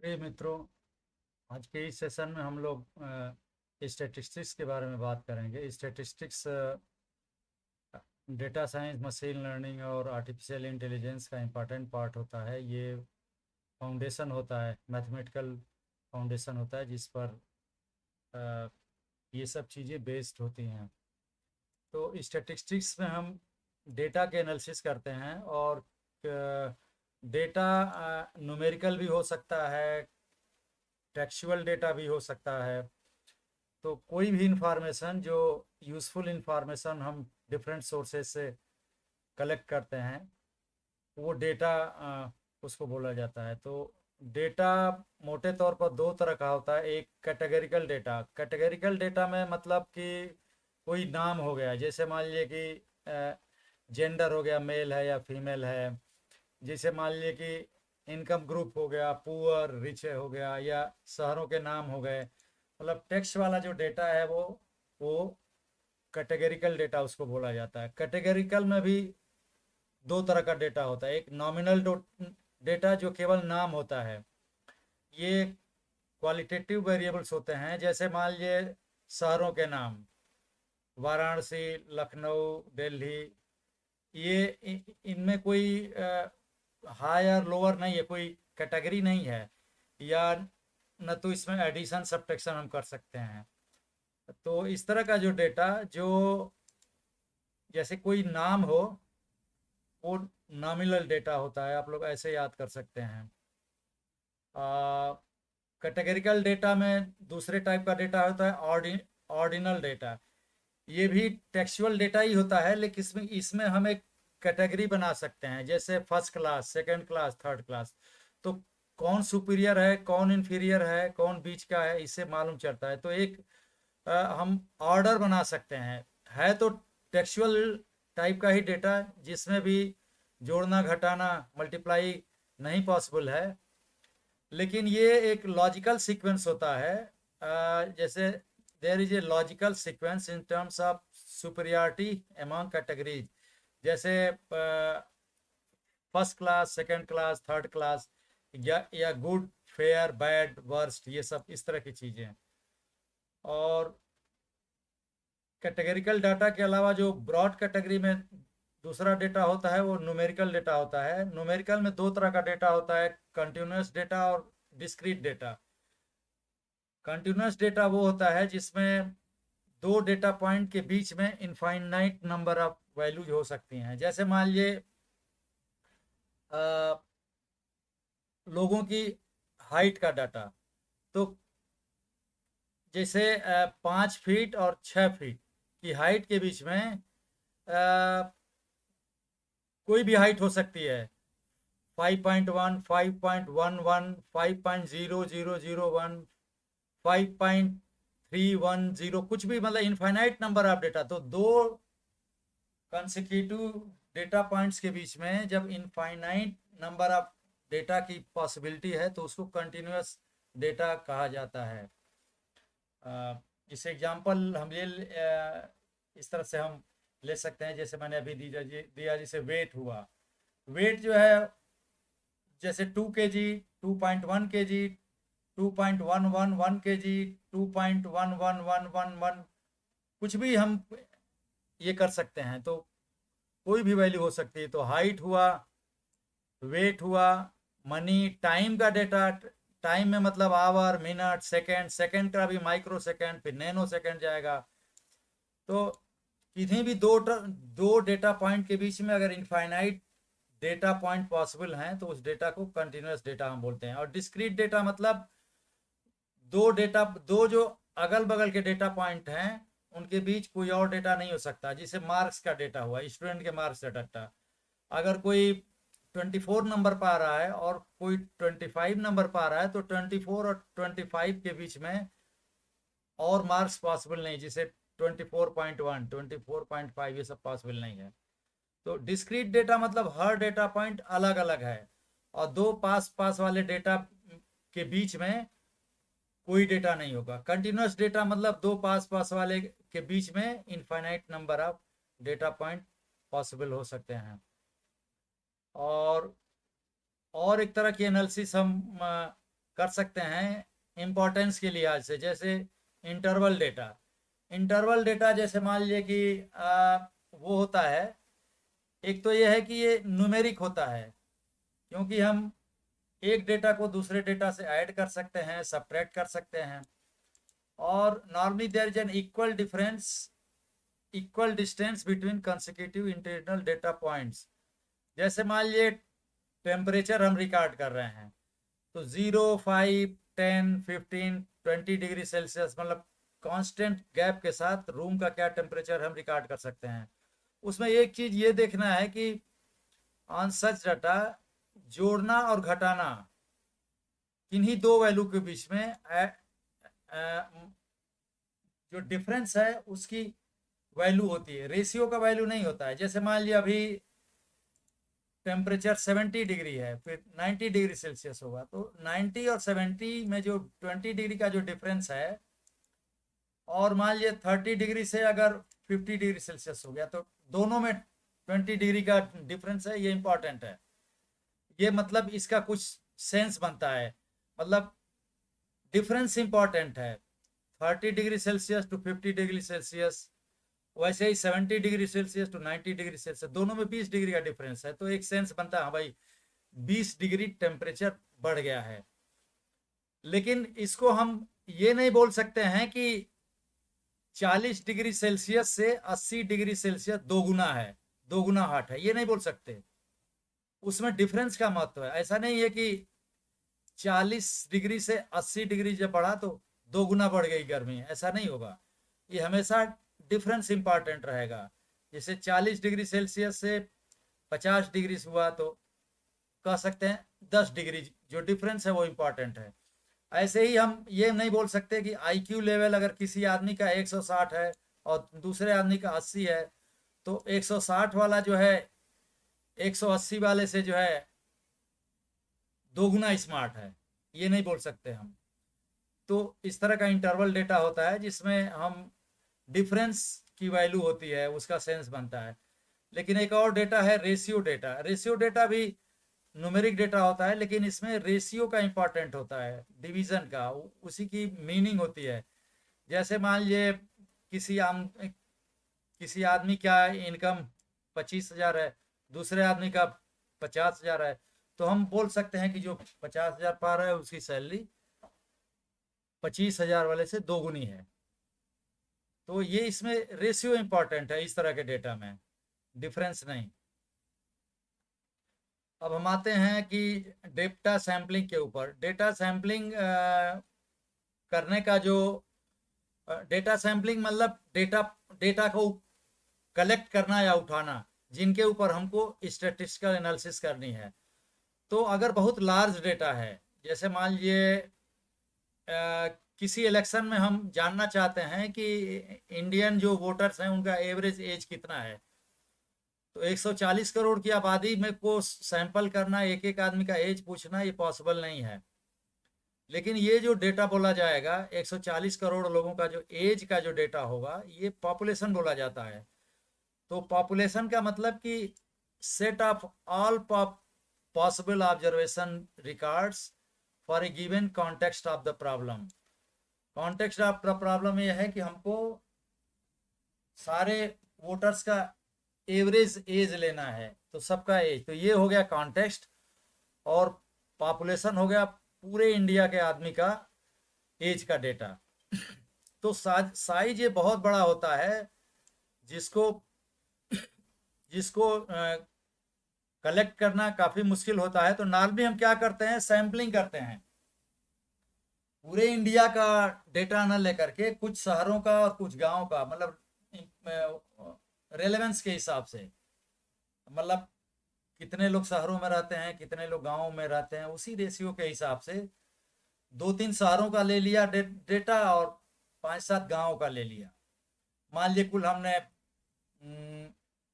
प्रिय मित्रों, आज के इस सेशन में हम लोग स्टैटिस्टिक्स के बारे में बात करेंगे। Statistics data science, machine learning और आर्टिफिशियल इंटेलिजेंस का इम्पॉर्टेंट पार्ट होता है। ये फाउंडेशन होता है, मैथमेटिकल फाउंडेशन होता है जिस पर अ, ये सब चीज़ें बेस्ड होती हैं। तो स्टैटिस्टिक्स में हम डेटा के एनालिसिस करते हैं और डेटा न्यूमेरिकल भी हो सकता है, टेक्सचुअल डेटा भी हो सकता है। तो कोई भी इंफॉर्मेशन जो यूज़फुल इंफॉर्मेशन हम डिफरेंट सोर्सेज से कलेक्ट करते हैं, वो डेटा उसको बोला जाता है। तो डेटा मोटे तौर पर दो तरह का होता है। एक कैटेगरिकल डेटा। कैटेगरिकल डेटा में मतलब कि कोई नाम हो गया, जैसे मान लीजिए कि जेंडर हो गया, मेल है या फीमेल है। जैसे मान लीजिए कि इनकम ग्रुप हो गया, पुअर रिच हो गया, या शहरों के नाम हो गए। मतलब टेक्स्ट वाला जो डेटा है वो कैटेगरिकल डेटा उसको बोला जाता है। कैटेगरिकल में भी दो तरह का डेटा होता है। एक नॉमिनल डेटा जो केवल नाम होता है। ये क्वालिटेटिव वेरिएबल्स होते हैं, जैसे मान लीजिए शहरों के नाम, वाराणसी, लखनऊ, दिल्ली। ये इनमें कोई हायर लोअर नहीं है, कोई कैटेगरी नहीं है, या न तो इसमें एडिशन सब्ट्रैक्शन हम कर सकते हैं। तो इस तरह का जो डेटा, जो जैसे कोई नाम हो, वो नॉमिनल डेटा होता है। आप लोग ऐसे याद कर सकते हैं। कैटेगरिकल डेटा में दूसरे टाइप का डेटा होता है ऑर्डिनल डेटा। ये भी टेक्सचुअल डेटा ही होता है, लेकिन इसमें इसमें हम एक कैटेगरी बना सकते हैं, जैसे first class, second class, third class. तो कौन सुपीरियर है, कौन इंफीरियर है, कौन बीच का है, इससे मालूम चलता है। तो एक हम ऑर्डर बना सकते हैं। है तो टेक्सचुअल टाइप का ही डेटा, जिसमें भी जोड़ना, घटाना, मल्टीप्लाई नहीं पॉसिबल है, लेकिन ये एक लॉजिकल सीक्वेंस होता है। जैसे there is a logical sequence in terms of superiority among categories. जैसे first class, second class, third class, या गुड, फेयर, बैड, वर्स्ट, ये सब इस तरह की चीज़ें। और कैटेगरिकल डाटा के अलावा जो ब्रॉड कैटेगरी में दूसरा डेटा होता है, वो न्यूमेरिकल डेटा होता है। न्यूमेरिकल में दो तरह का डेटा होता है, कंटिन्यूस डेटा और डिस्क्रीट डेटा। कंटिन्यूस डेटा वो होता है जिसमें दो डेटा पॉइंट के बीच में इनफाइनाइट नंबर ऑफ वैल्यूज हो सकती हैं। जैसे मान लीजिए लोगों की हाइट का डाटा। तो जैसे 5 फीट और 6 फीट की हाइट के बीच में कोई भी हाइट हो सकती है। 5.1, 5.11, 5.0001, 5.310, कुछ भी, मतलब इनफाइनाइट नंबर ऑफ डेटा। तो दो कंसेक्यूटिव डेटा पॉइंट्स के बीच में जब इनफाइनाइट नंबर ऑफ डेटा की पॉसिबिलिटी है, तो उसको कंटिन्यूस डेटा कहा जाता है। इस एग्जांपल हम इस तरह से हम ले सकते हैं, जैसे मैंने अभी दिया जैसे वेट हुआ। वेट जो है, जैसे 2 kg, 2.1 kg, 2.111 kg, 2.11111, कुछ भी हम ये कर सकते हैं। तो कोई भी वैल्यू हो सकती है। तो हाइट हुआ, वेट हुआ, मनी, टाइम का डेटा। टाइम में मतलब आवर, मिनट, सेकंड, सेकंड का भी माइक्रो सेकंड, फिर नैनो सेकंड जाएगा। तो किसी भी दो डेटा पॉइंट के बीच में अगर इनफाइनाइट डेटा पॉइंट पॉसिबल हैं, तो उस डेटा को कंटिन्यूस डेटा हम बोलते हैं। और डिस्क्रीट डेटा मतलब दो जो अगल बगल के डेटा पॉइंट हैं, उनके बीच कोई और डेटा नहीं हो सकता। जैसे मार्क्स का डेटा हुआ, स्टूडेंट के मार्क्स का डाटा। अगर कोई 24 नंबर पा रहा है और कोई 25 नंबर पा रहा है, तो 24 और 25 के बीच में और मार्क्स पॉसिबल नहीं। जैसे 24.1, 24.5, ये सब पॉसिबल नहीं है। तो डिस्क्रीट डेटा मतलब हर डेटा पॉइंट अलग अलग है, और दो पास पास वाले डेटा के बीच में कोई डेटा नहीं होगा। कंटिन्यूस डेटा मतलब दो पास पास वाले के बीच में infinite number of data point possible हो सकते हैं। और एक तरह की एनालिसिस हम कर सकते हैं इम्पोर्टेंस के लिहाज से। जैसे इंटरवल डेटा, इंटरवल डेटा जैसे मान लीजिए कि वो होता है, एक तो ये है कि ये न्यूमेरिक होता है, क्योंकि हम एक डेटा को दूसरे डेटा से ऐड कर सकते हैं, सब्ट्रैक्ट कर सकते हैं। और normally there is an equal distance between consecutive internal data points. जैसे मान लीजिए टेम्परेचर हम रिकॉर्ड कर रहे हैं, तो 0, 5, 10, 15, 20 डिग्री सेल्सियस, मतलब कांस्टेंट गैप के साथ रूम का क्या टेम्परेचर हम रिकॉर्ड कर सकते हैं। उसमें एक चीज ये देखना है कि ऑन सच डाटा जोड़ना और घटाना किन्हीं दो वैल्यू के बीच में जो डिफरेंस है उसकी वैल्यू होती है, रेशियो का वैल्यू नहीं होता है। जैसे मान लिया अभी टेम्परेचर 70 डिग्री है, फिर 90 डिग्री सेल्सियस होगा, तो 90 और 70 में जो 20 डिग्री का जो डिफरेंस है, और मान लीजिए 30 डिग्री से अगर 50 डिग्री सेल्सियस हो गया, तो दोनों में 20 डिग्री का डिफरेंस है, ये इंपॉर्टेंट है। ये मतलब इसका कुछ सेंस बनता है, मतलब डिफरेंस इंपॉर्टेंट है। 30 degree Celsius to 50 degree Celsius, वैसे ही 70 degree Celsius to 90 degree Celsius, दोनों में 20 डिग्री का डिफरेंस है, तो एक सेंस बनता है हाँ भाई 20 डिग्री टेम्परेचर बढ़ गया है। लेकिन इसको हम ये नहीं बोल सकते हैं कि 40 डिग्री सेल्सियस से 80 डिग्री सेल्सियस दोगुना है, दोगुना हॉट है, ये नहीं बोल सकते। उसमें डिफरेंस का महत्व है। ऐसा नहीं है कि 40 डिग्री से 80 डिग्री जब बढ़ा तो दोगुना बढ़ गई गर्मी, ऐसा नहीं होगा। ये हमेशा डिफरेंस इंपॉर्टेंट रहेगा। जैसे 40 डिग्री सेल्सियस से 50 डिग्री हुआ तो कह सकते हैं 10 डिग्री, जो डिफरेंस है वो इंपॉर्टेंट है। ऐसे ही हम ये नहीं बोल सकते कि आईक्यू लेवल अगर किसी आदमी का 160 है और दूसरे आदमी का 80 है, तो 160 वाला जो है 180 वाले से जो है दोगुना स्मार्ट है, ये नहीं बोल सकते हम। तो इस तरह का इंटरवल डेटा होता है जिसमें हम डिफरेंस की वैल्यू होती है, उसका सेंस बनता है। लेकिन एक और डेटा है रेशियो डेटा। रेशियो डेटा भी न्यूमेरिक डेटा होता है, लेकिन इसमें रेशियो का इंपॉर्टेंट होता है, डिवीजन का, उसी की मीनिंग होती है। जैसे मान लीजिए किसी आदमी का इनकम 25,000 है, दूसरे आदमी का 50,000 है, तो हम बोल सकते हैं कि जो 50,000 पा रहा है उसकी सैलरी 25,000 वाले से दोगुनी है। तो ये इसमें रेशियो इंपॉर्टेंट है इस तरह के डेटा में, डिफरेंस नहीं। अब हम आते हैं कि डेटा सैम्पलिंग के ऊपर। डेटा सैम्पलिंग करने का जो डेटा सैम्पलिंग मतलब डेटा को कलेक्ट करना या उठाना, जिनके ऊपर हमको स्टैटिस्टिकल एनालिसिस करनी है। तो अगर बहुत लार्ज डेटा है, जैसे मान लीजिए किसी इलेक्शन में हम जानना चाहते हैं कि इंडियन जो वोटर्स हैं उनका एवरेज एज कितना है, तो 140 करोड़ की आबादी में को सैंपल करना, एक एक आदमी का एज पूछना, ये पॉसिबल नहीं है। लेकिन ये जो डेटा बोला जाएगा 140 करोड़ लोगों का जो एज का जो डेटा होगा, ये पॉपुलेशन बोला जाता है। तो पॉपुलेशन का मतलब कि set of all possible observation records for a given context of the problem. Context of the problem यह है कि हमको सारे वोटर्स का एवरेज एज लेना है, तो सबका एज, तो ये हो गया कॉन्टेक्स्ट। और पॉपुलेशन हो गया पूरे इंडिया के आदमी का एज का डेटा। तो साइज ये बहुत बड़ा होता है, जिसको जिसको कलेक्ट करना काफी मुश्किल होता है। तो नॉर्मली हम क्या करते हैं, सैम्पलिंग करते हैं, पूरे इंडिया का डेटा न लेकर के कुछ शहरों का और कुछ गांव का, मतलब रेलेवेंस के हिसाब से, मतलब कितने लोग शहरों में रहते हैं, कितने लोग गांवों में रहते हैं, उसी रेशियो के हिसाब से 2-3 शहरों का ले लिया डेटा और 5-7 गांवों का ले लिया। मान लीजिए कुल हमने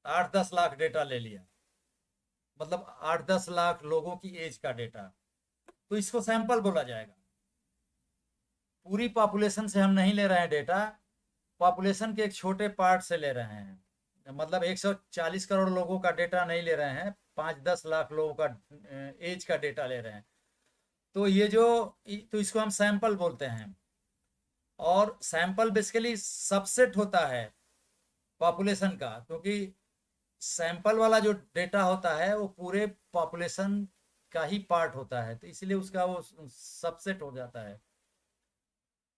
8-10 लाख डेटा ले लिया, मतलब 8-10 लाख लोगों की एज का डेटा, तो इसको सैंपल बोला जाएगा। पूरी पॉपुलेशन से हम नहीं ले रहे हैं डेटा, पॉपुलेशन के एक छोटे पार्ट से ले रहे हैं, मतलब 140 करोड़ लोगों का डेटा नहीं ले रहे हैं, 5-10 लाख लोगों का एज का डेटा ले रहे हैं। तो ये जो तो इसको हम सैंपल बोलते हैं, और सैंपल बेसिकली सबसेट होता है पॉपुलेशन का, क्योंकि सैंपल वाला जो डेटा होता है वो पूरे पॉपुलेशन का ही पार्ट होता है, तो इसलिए उसका वो सबसेट हो जाता है।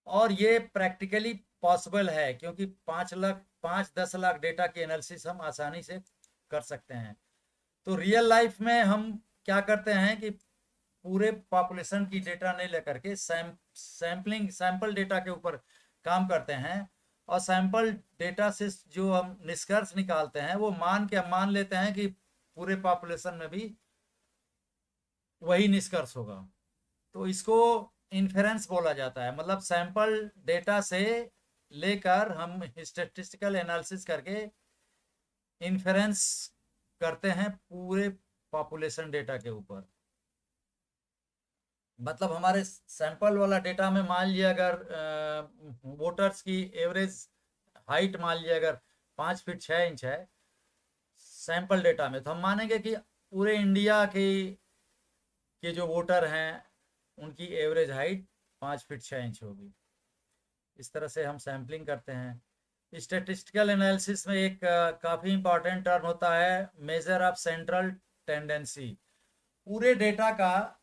और ये प्रैक्टिकली पॉसिबल है, क्योंकि 5-10 लाख डेटा की एनालिसिस हम आसानी से कर सकते हैं। तो रियल लाइफ में हम क्या करते हैं कि पूरे पॉपुलेशन की डेटा नहीं लेकर के सैंपल डेटा के ऊपर काम करते हैं, और सैंपल डेटा से जो हम निष्कर्ष निकालते हैं वो मान लेते हैं कि पूरे पॉपुलेशन में भी वही निष्कर्ष होगा। तो इसको इन्फेरेंस बोला जाता है, मतलब सैंपल डेटा से लेकर हम स्टैटिस्टिकल एनालिसिस करके इन्फेरेंस करते हैं पूरे पॉपुलेशन डेटा के ऊपर। मतलब हमारे सैंपल वाला डेटा में मान लिया अगर वोटर्स की एवरेज हाइट मान लिया अगर 5 फीट 6 इंच है सैंपल डेटा में, तो हम मानेंगे कि पूरे इंडिया के जो वोटर हैं उनकी एवरेज हाइट 5 फीट 6 इंच होगी। इस तरह से हम सैम्पलिंग करते हैं। स्टैटिस्टिकल एनालिसिस में एक काफ़ी इंपॉर्टेंट टर्म होता है मेजर ऑफ सेंट्रल टेंडेंसी। पूरे डेटा का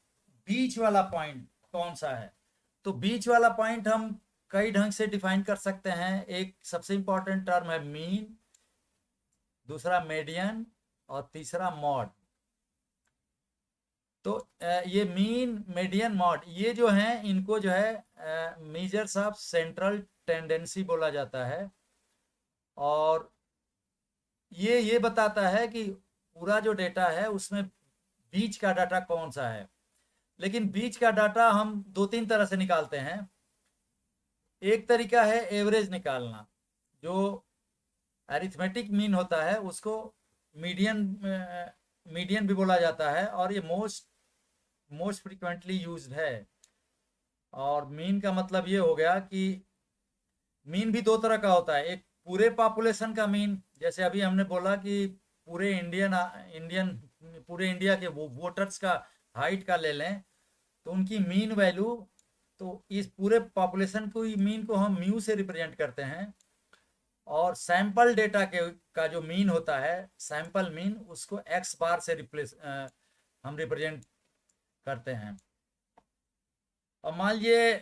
बीच वाला पॉइंट कौन सा है, तो बीच वाला पॉइंट हम कई ढंग से डिफाइन कर सकते हैं। एक सबसे इंपॉर्टेंट टर्म है मीन, दूसरा मीडियन, और तीसरा मॉड। तो ये मीन मीडियन मॉड ये जो हैं इनको जो है मेजर्स ऑफ सेंट्रल टेंडेंसी बोला जाता है, और ये बताता है कि पूरा जो डेटा है उसमें बीच का डाटा कौन सा है। लेकिन बीच का डाटा हम 2-3 तरह से निकालते हैं। एक तरीका है एवरेज निकालना, जो अरिथमेटिक मीन होता है उसको मीडियन मीडियन भी बोला जाता है, और ये मोस्ट फ्रीक्वेंटली यूज्ड है। और मीन का मतलब ये हो गया कि मीन भी 2 तरह का होता है। एक पूरे पॉपुलेशन का मीन, जैसे अभी हमने बोला कि पूरे इंडियन पूरे इंडिया के वोटर्स का हाइट का ले लें तो उनकी मीन वैल्यू, तो इस पूरे पॉपुलेशन को मीन को हम म्यू से रिप्रेजेंट करते हैं। और सैंपल डेटा के का जो मीन होता है सैंपल मीन, उसको एक्स बार से हम रिप्रेजेंट करते हैं। और मान लीजिए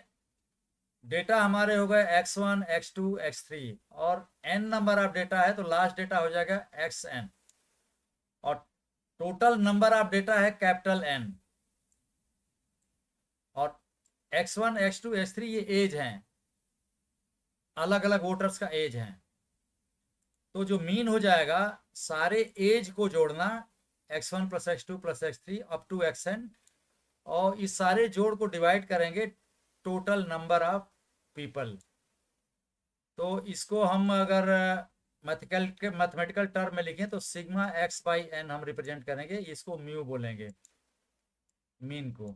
डेटा हमारे हो गए x1 x2 x3 और n नंबर ऑफ डेटा है, तो लास्ट डेटा हो जाएगा xn, और टोटल नंबर ऑफ डेटा है कैपिटल N। और x1 x2 x3 ये एज हैं, अलग अलग वोटर्स का एज हैं। तो जो मीन हो जाएगा सारे एज को जोड़ना x1 + x2 + x3 up to xn, और इस सारे जोड़ को डिवाइड करेंगे टोटल नंबर ऑफ पीपल। तो इसको हम अगर मैथमेटिकल टर्म में लिखें तो सिग्मा x/n हम रिप्रेजेंट करेंगे, इसको म्यू बोलेंगे मीन को।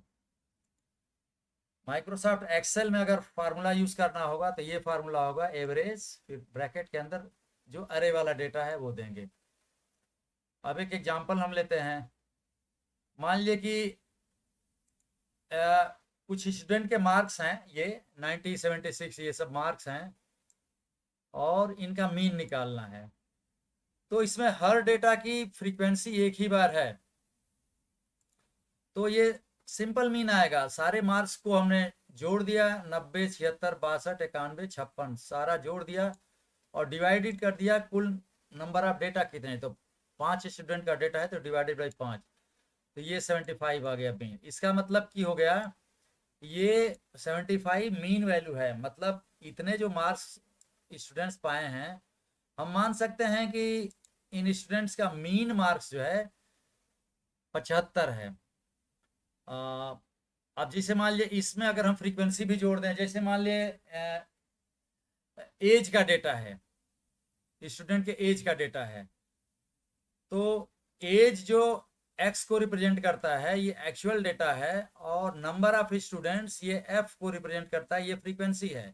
माइक्रोसॉफ्ट एक्सेल में अगर फार्मूला यूज करना होगा तो ये फार्मूला होगा एवरेज, फिर ब्रैकेट के अंदर जो अरे वाला डेटा है वो देंगे। अब एक एग्जांपल हम लेते हैं। मान लीजिए कि कुछ स्टूडेंट के मार्क्स हैं, ये 90 76 ये सब मार्क्स हैं, और इनका मीन निकालना है। तो इसमें हर डेटा की फ्रीक्वेंसी एक ही बार है, तो ये सिंपल मीन आएगा। सारे मार्क्स को हमने जोड़ दिया, 90 76 62 91 56 सारा जोड़ दिया और डिवाइडेड कर दिया कुल नंबर ऑफ डेटा कितने, तो 5 स्टूडेंट का डेटा है तो डिवाइडेड बाई 5, तो ये 75 आ गया मीन। इसका मतलब की हो गया ये 75 मीन वैल्यू है, मतलब इतने जो मार्क्स स्टूडेंट्स पाए हैं हम मान सकते हैं कि इन स्टूडेंट्स का मीन मार्क्स जो है 75 है। अब जैसे मान लिए इसमें अगर हम फ्रीक्वेंसी भी जोड़ दें, जैसे मान लिए एज का डेटा है, स्टूडेंट के एज का डेटा है, तो एज जो एक्स को रिप्रेजेंट करता है ये एक्चुअल डेटा है, और नंबर ऑफ स्टूडेंट्स ये एफ को रिप्रेजेंट करता है, ये फ्रीक्वेंसी है।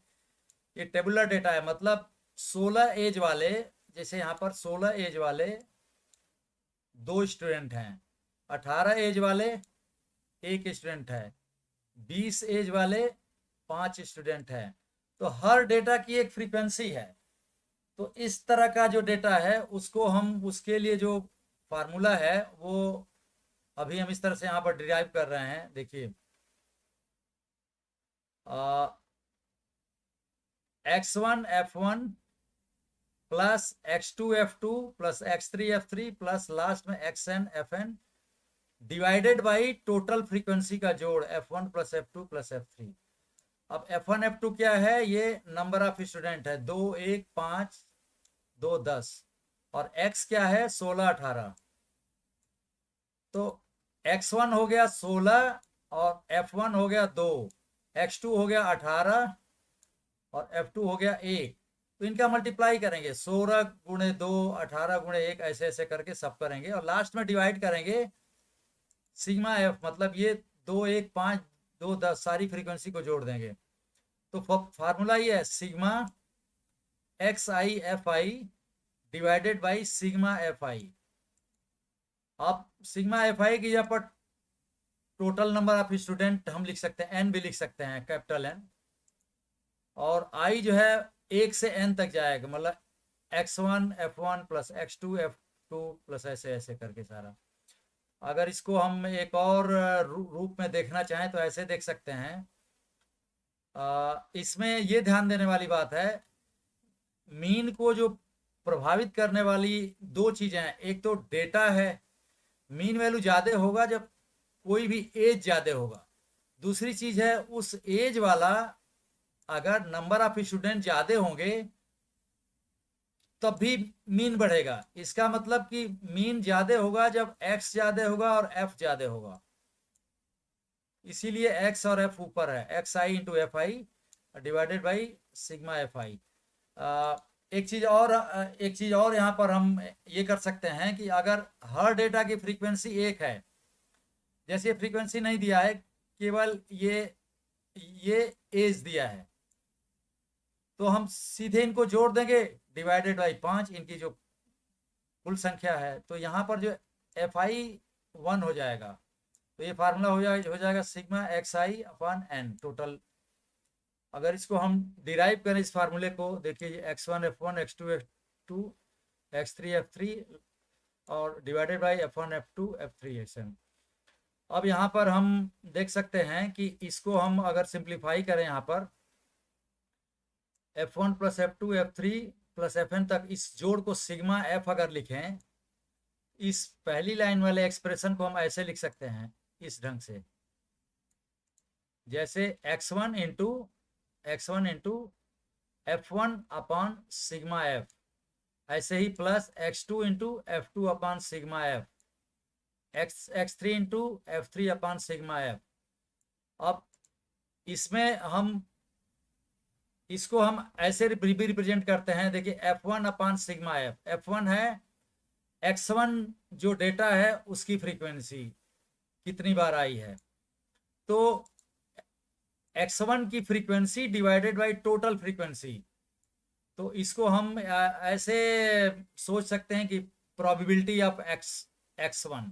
ये टेबुलर डेटा है, मतलब 16 एज वाले, जैसे यहाँ पर 16 एज वाले 2 स्टूडेंट हैं, 18 एज वाले 1 स्टूडेंट है, 20 एज वाले 5 स्टूडेंट हैं, तो हर डेटा की एक फ्रीक्वेंसी है। तो इस तरह का जो डेटा है उसको हम, उसके लिए जो फार्मूला है वो अभी हम इस तरह से यहाँ पर डिराइव कर रहे हैं। देखिए, x1 f1 plus x2 f2 plus x3 f3 plus last में xn fn divided by total frequency का जोड़ f1 plus f2 plus f3। अब f1 f2 क्या है? ये नंबर ऑफ स्टूडेंट है, 2 1 5 2 10, और x क्या है? 16 18। तो x1 हो गया 16 और f1 हो गया 2, x2 हो गया 18 और f2 हो गया 1। तो इनका मल्टीप्लाई करेंगे, 16 गुणे 2 18 गुणे 1, ऐसे ऐसे करके सब करेंगे और लास्ट में डिवाइड करेंगे सिग्मा एफ, मतलब ये 2 1 5 2 10 सारी फ्रीक्वेंसी को जोड़ देंगे। तो फार्मूला ये है, sigma x I F I divided by sigma F I. आप सिग्मा एफ आई की जगह पर टोटल नंबर ऑफ स्टूडेंट हम लिख सकते हैं, एन भी लिख सकते हैं, कैपिटल एन, और आई जो है 1 से n तक जाएगा, मतलब x1 f1 plus x2 f2 plus ऐसे ऐसे करके सारा। अगर इसको हम एक और रूप में देखना चाहें तो ऐसे देख सकते हैं। इसमें ये ध्यान देने वाली बात है, मीन को जो प्रभावित करने वाली दो चीजें हैं, एक तो डेटा है, मीन वैल्यू ज्यादा होगा जब कोई भी एज ज्यादा होगा। दूसरी चीज है, उस एज वाला अगर नंबर ऑफ स्टूडेंट ज्यादा होंगे तब भी मीन बढ़ेगा। इसका मतलब कि मीन ज्यादा होगा जब x ज्यादा होगा और f ज्यादा होगा, इसीलिए x और f ऊपर है, x I into F I divided by sigma F I. एक चीज और यहाँ पर हम ये कर सकते हैं कि अगर हर डेटा की फ्रीक्वेंसी एक है, जैसे फ्रीक्वेंसी नहीं दिया है, केवल ये एज दिया है, तो हम सीधे इनको जोड़ देंगे डिवाइडेड बाई 5, इनकी जो कुल संख्या है। तो यहाँ पर जो एफ आई 1 हो जाएगा, तो ये फार्मूला हो जाएगा सिग्मा एक्स आई अपॉन एन टोटल। अगर इसको हम डिराइव करें इस फार्मूले को, देखिए x1 f1 x2 f2 x3 f3 और divided by f1 f2 f3 xn। अब यहाँ पर हम देख सकते हैं कि इसको हम अगर सिंप्लीफाई करें, यहाँ पर f1 plus f2 f3 plus fn तक इस जोड़ को सिग्मा f अगर लिखें, इस पहली लाइन वाले एक्सप्रेशन को हम ऐसे लिख सकते हैं, इस ढंग से, जैसे x1 into f1 upon sigma f, ऐसे ही plus x2 into f2 upon sigma f, x3 into f3 upon sigma f। अब इसमें हम इसको हम ऐसे भी रिप्रेजेंट करते हैं, देखिए f1 upon sigma f, f1 है x1 जो डेटा है उसकी फ्रीक्वेंसी कितनी बार आई है, तो x1 की frequency divided by total frequency. तो इसको हम ऐसे सोच सकते हैं कि प्रोबेबिलिटी ऑफ x1।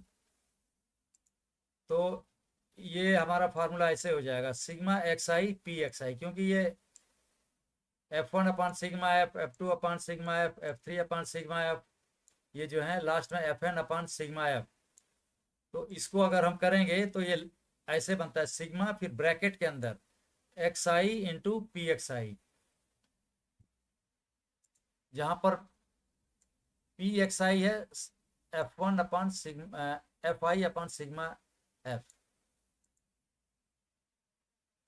तो ये हमारा फार्मूला ऐसे हो जाएगा, sigma x i p x i, क्योंकि ये f1 upon sigma f, f2 upon sigma f, f3 upon sigma f, ये जो है लास्ट में fn अपॉन सिग्मा f। तो इसको अगर हम करेंगे तो ये ऐसे बनता है, सिग्मा फिर ब्रैकेट के अंदर एक्स आई इंटू पी एक्स आई, जहां पर पी एक्स आई है f1 upon sigma F I upon sigma f।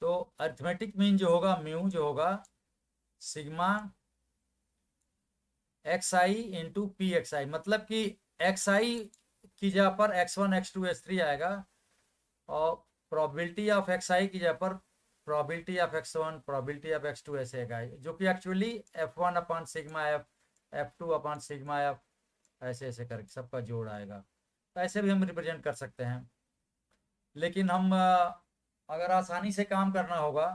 तो अरिथमेटिक मीन जो होगा, म्यू जो होगा, सिग्मा एक्स आई इंटू पी एक्स आई, मतलब कि एक्स आई की जगह पर x1 x2 x3 आएगा, और प्रोबेबिलिटी ऑफ एक्स आई की जगह पर probability of x1 probability of x2 ऐसे आएगा, जो कि actually f1 upon sigma f, f2 upon sigma f, ऐसे ऐसे करके सबका जोड़ आएगा। तो ऐसे भी हम रिप्रेजेंट कर सकते हैं, लेकिन हम अगर आसानी से काम करना होगा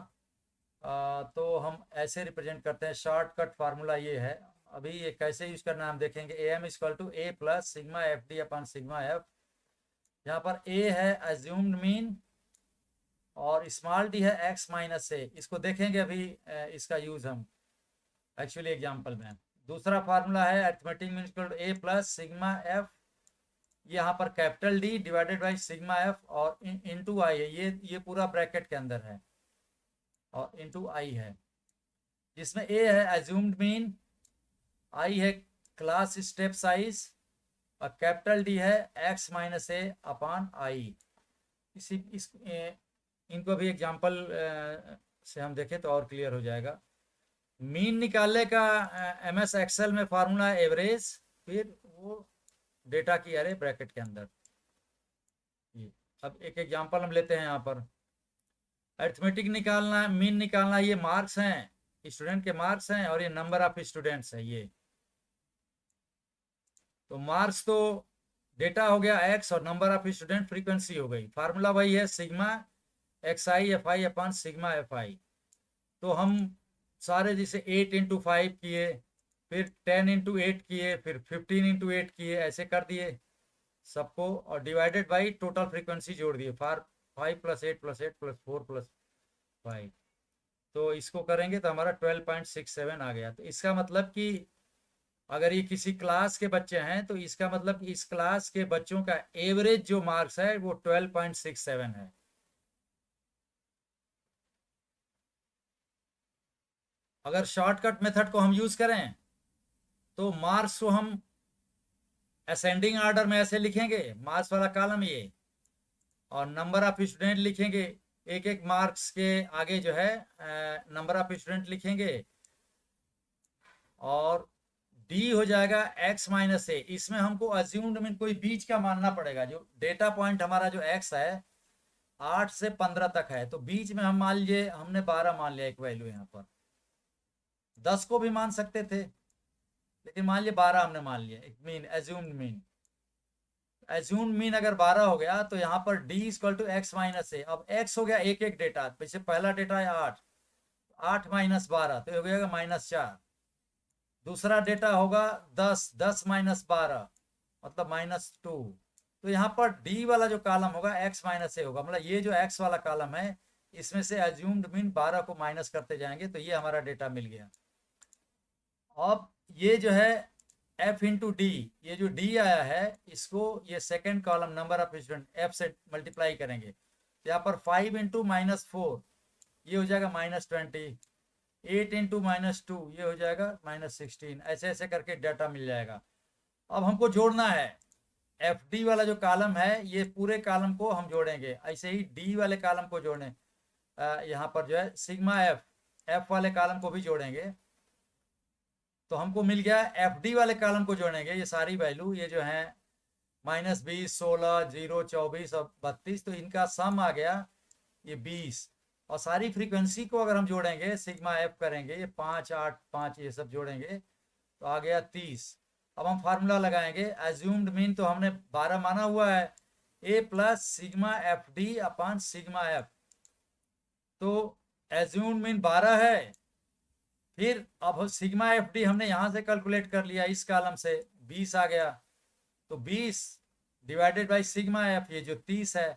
तो हम ऐसे रिप्रेजेंट करते हैं। शॉर्टकट फार्मूला ये है, अभी ये कैसे यूज करना है हम देखेंगे। A M equal to A plus sigma F D upon sigma F. यहाँ पर ए है अज्यूम्ड मीन और स्मॉल डी है x माइनस ए। इसको देखेंगे अभी इसका यूज हम एक्चुअली एग्जाम्पल में। दूसरा फार्मूला है arithmetic mean equal to A plus sigma F, यहाँ पर capital D divided by sigma F और इनटू आई है, ये पूरा ब्रैकेट के अंदर है और इनटू आई है, जिसमें ए है एज्यूम्ड मीन, आई है क्लास स्टेप साइज और कैपिटल डी है x minus A upon I. इनको भी एग्जाम्पल से हम देखें तो और क्लियर हो जाएगा। मीन निकालने का एमएस एक्सेल में फार्मूला है एवरेज, फिर वो डेटा की अरे ब्रैकेट के अंदर। अब एक एग्जांपल हम लेते हैं यहाँ पर। अरिथमेटिक निकालना, मीन निकालना, ये मार्क्स हैं, स्टूडेंट के मार्क्स हैं और ये नंबर ऑफ स्टूडेंट्स है ये। तो मार्क्स तो डेटा हो गया एक्स और नंबर ऑफ स्टूडेंट फ्रीक्वेंसी हो गई। फार्मूला वही है sigma x I F I upon sigma F I. तो हम सारे जैसे 8 इंटू 5 किए, फिर 10 इंटू 8 किए, फिर 15 इंटू 8 किए, ऐसे कर दिए सबको और डिवाइडेड बाई टोटल फ्रीक्वेंसी जोड़ दिए, 5 प्लस 8 प्लस 8 प्लस 4 प्लस 5। तो इसको करेंगे तो हमारा 12.67 आ गया। तो इसका मतलब कि अगर ये किसी क्लास के बच्चे हैं तो इसका मतलब कि इस क्लास के बच्चों का एवरेज जो मार्क्स है वो 12.67 है। अगर शॉर्टकट मेथड को हम यूज करें तो मार्क्स को हम असेंडिंग ऑर्डर में ऐसे लिखेंगे, मार्क्स वाला कॉलम ये, और नंबर ऑफ स्टूडेंट लिखेंगे, एक एक मार्क्स के आगे जो है नंबर ऑफ स्टूडेंट लिखेंगे, और डी हो जाएगा एक्स माइनस ए। इसमें हमको अज्यूम्ड मीन कोई बीच का मानना पड़ेगा। जो डेटा पॉइंट हमारा जो एक्स है 8 से 15 तक है, तो बीच में हम मान लीजिए हमने 12 मान लिया एक वैल्यू, यहाँ पर 10 को भी मान सकते थे, लेकिन मान लीजिए 12 हमने मान लिया एक mean, assumed mean. Assumed mean अगर 12 हो गया तो यहाँ पर d equal to x minus a. अब एक्स हो गया एक एक डेटा, जैसे पहला डेटा है 8, 8 माइनस 12 तो हो गया -4। दूसरा डेटा होगा 10, 10 माइनस 12 मतलब -2। तो यहाँ पर डी वाला जो कॉलम होगा एक्स माइनस ए होगा, मतलब ये जो एक्स वाला कॉलम है इसमें से एज्यूम्ड मीन 12 को माइनस करते जाएंगे तो ये हमारा डेटा मिल गया। अब ये जो है एफ इंटू डी, ये जो डी आया है इसको ये second column number of student F से मल्टीप्लाई करेंगे, तो यहाँ पर 5 इंटू -4 ये हो जाएगा -20, 8 इंटू -2 ये हो जाएगा -16, ऐसे ऐसे करके डाटा मिल जाएगा। अब हमको जोड़ना है एफ डी वाला जो कॉलम है, ये पूरे कॉलम को हम जोड़ेंगे, ऐसे ही डी वाले कॉलम को जोड़ें, यहाँ पर जो है सिग्मा एफ वाले कॉलम को भी जोड़ेंगे। तो हमको मिल गया एफ डी वाले कॉलम को जोड़ेंगे, ये सारी वैल्यू ये जो है -20, 16, 0, 24 और 32, तो इनका सम आ गया ये 20। और सारी फ्रीक्वेंसी को अगर हम जोड़ेंगे सिग्मा एफ करेंगे, ये 5, 8, 5 ये सब जोड़ेंगे तो आ गया 30। अब हम फार्मूला लगाएंगे, एज्यूम्ड मीन तो हमने 12 माना हुआ है, a plus sigma F D upon sigma f. तो एज्यूम्ड मीन 12 है, फिर अब सिग्मा एफ डी हमने यहाँ से कैलकुलेट कर लिया, इस कॉलम से 20 आ गया, तो 20 डिवाइडेड बाई सिग्मा एफ ये जो 30 है,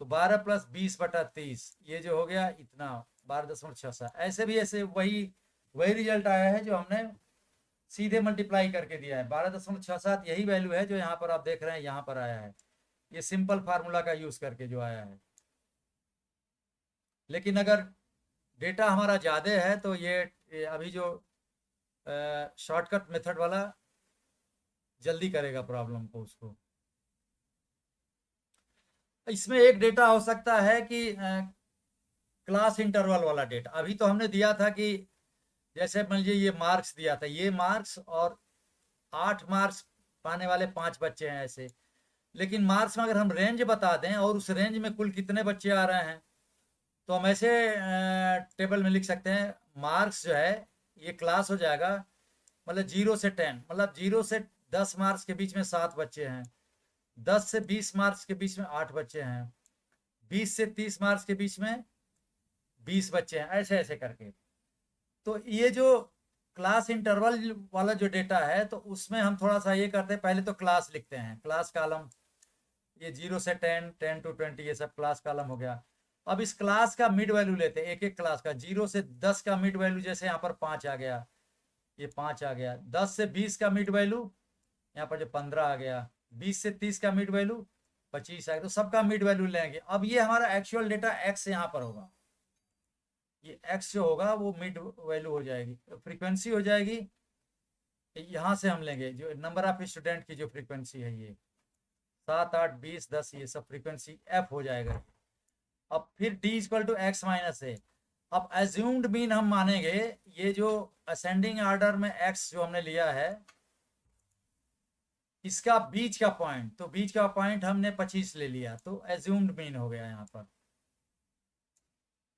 तो 12 प्लस 20 बटा 30 ये जो हो गया इतना 12.67। ऐसे भी ऐसे वही रिजल्ट आया है जो हमने सीधे मल्टीप्लाई करके दिया है, 12.67 यही वैल्यू है जो यहाँ पर आप देख रहे हैं यहाँ पर आया है, ये सिंपल फार्मूला का यूज करके जो आया है। लेकिन अगर डेटा हमारा ज़्यादा है तो ये अभी जो शॉर्टकट मेथड वाला जल्दी करेगा प्रॉब्लम को उसको। इसमें एक डेटा हो सकता है कि क्लास इंटरवल वाला डेटा। अभी तो हमने दिया था कि जैसे मान लीजिए ये मार्क्स दिया था, ये मार्क्स और 8 मार्क्स पाने वाले 5 बच्चे हैं ऐसे, लेकिन मार्क्स में अगर हम रेंज बता दें और उस रेंज में कुल कितने बच्चे आ रहे हैं तो हम ऐसे टेबल में लिख सकते हैं, मार्क्स जो है ये क्लास हो जाएगा, मतलब 0 से 10, मतलब 0 से 10 मार्क्स के बीच में 7 बच्चे हैं, 10 से 20 मार्क्स के बीच में 8 बच्चे हैं, 20 से 30 मार्क्स के बीच में 20 बच्चे हैं, ऐसे ऐसे करके। तो ये जो क्लास इंटरवल वाला जो डेटा है तो उसमें हम थोड़ा सा ये करते हैं, पहले तो क्लास लिखते हैं, क्लास कॉलम ये 0 से 10, 10 to 20 ये सब क्लास कॉलम हो गया। अब इस क्लास का मिड वैल्यू लेते हैं, एक एक क्लास का। 0 से 10 का मिड वैल्यू, जैसे यहाँ पर 5 आ गया, ये 5 आ गया। 10 से 20 का मिड वैल्यू यहाँ पर जो 15 आ गया। 20 से 30 का मिड वैल्यू 25 आ गया। तो सबका मिड वैल्यू लेंगे। अब ये हमारा एक्चुअल डेटा एक्स यहाँ पर होगा, ये एक्स जो होगा वो मिड वैल्यू हो जाएगी, फ्रीक्वेंसी हो जाएगी। यहाँ से हम लेंगे जो नंबर ऑफ स्टूडेंट की जो फ्रीक्वेंसी है, ये 7, 8, 20, 10, ये सब फ्रीक्वेंसी एफ हो जाएगा। अब फिर d equal to x minus a. अब एज्यूम्ड मीन हम मानेंगे, ये जो असेंडिंग ऑर्डर में एक्स जो हमने लिया है, इसका बीच का पॉइंट, तो बीच का पॉइंट हमने 25 ले लिया, तो एज्यूम्ड मीन हो गया यहाँ पर।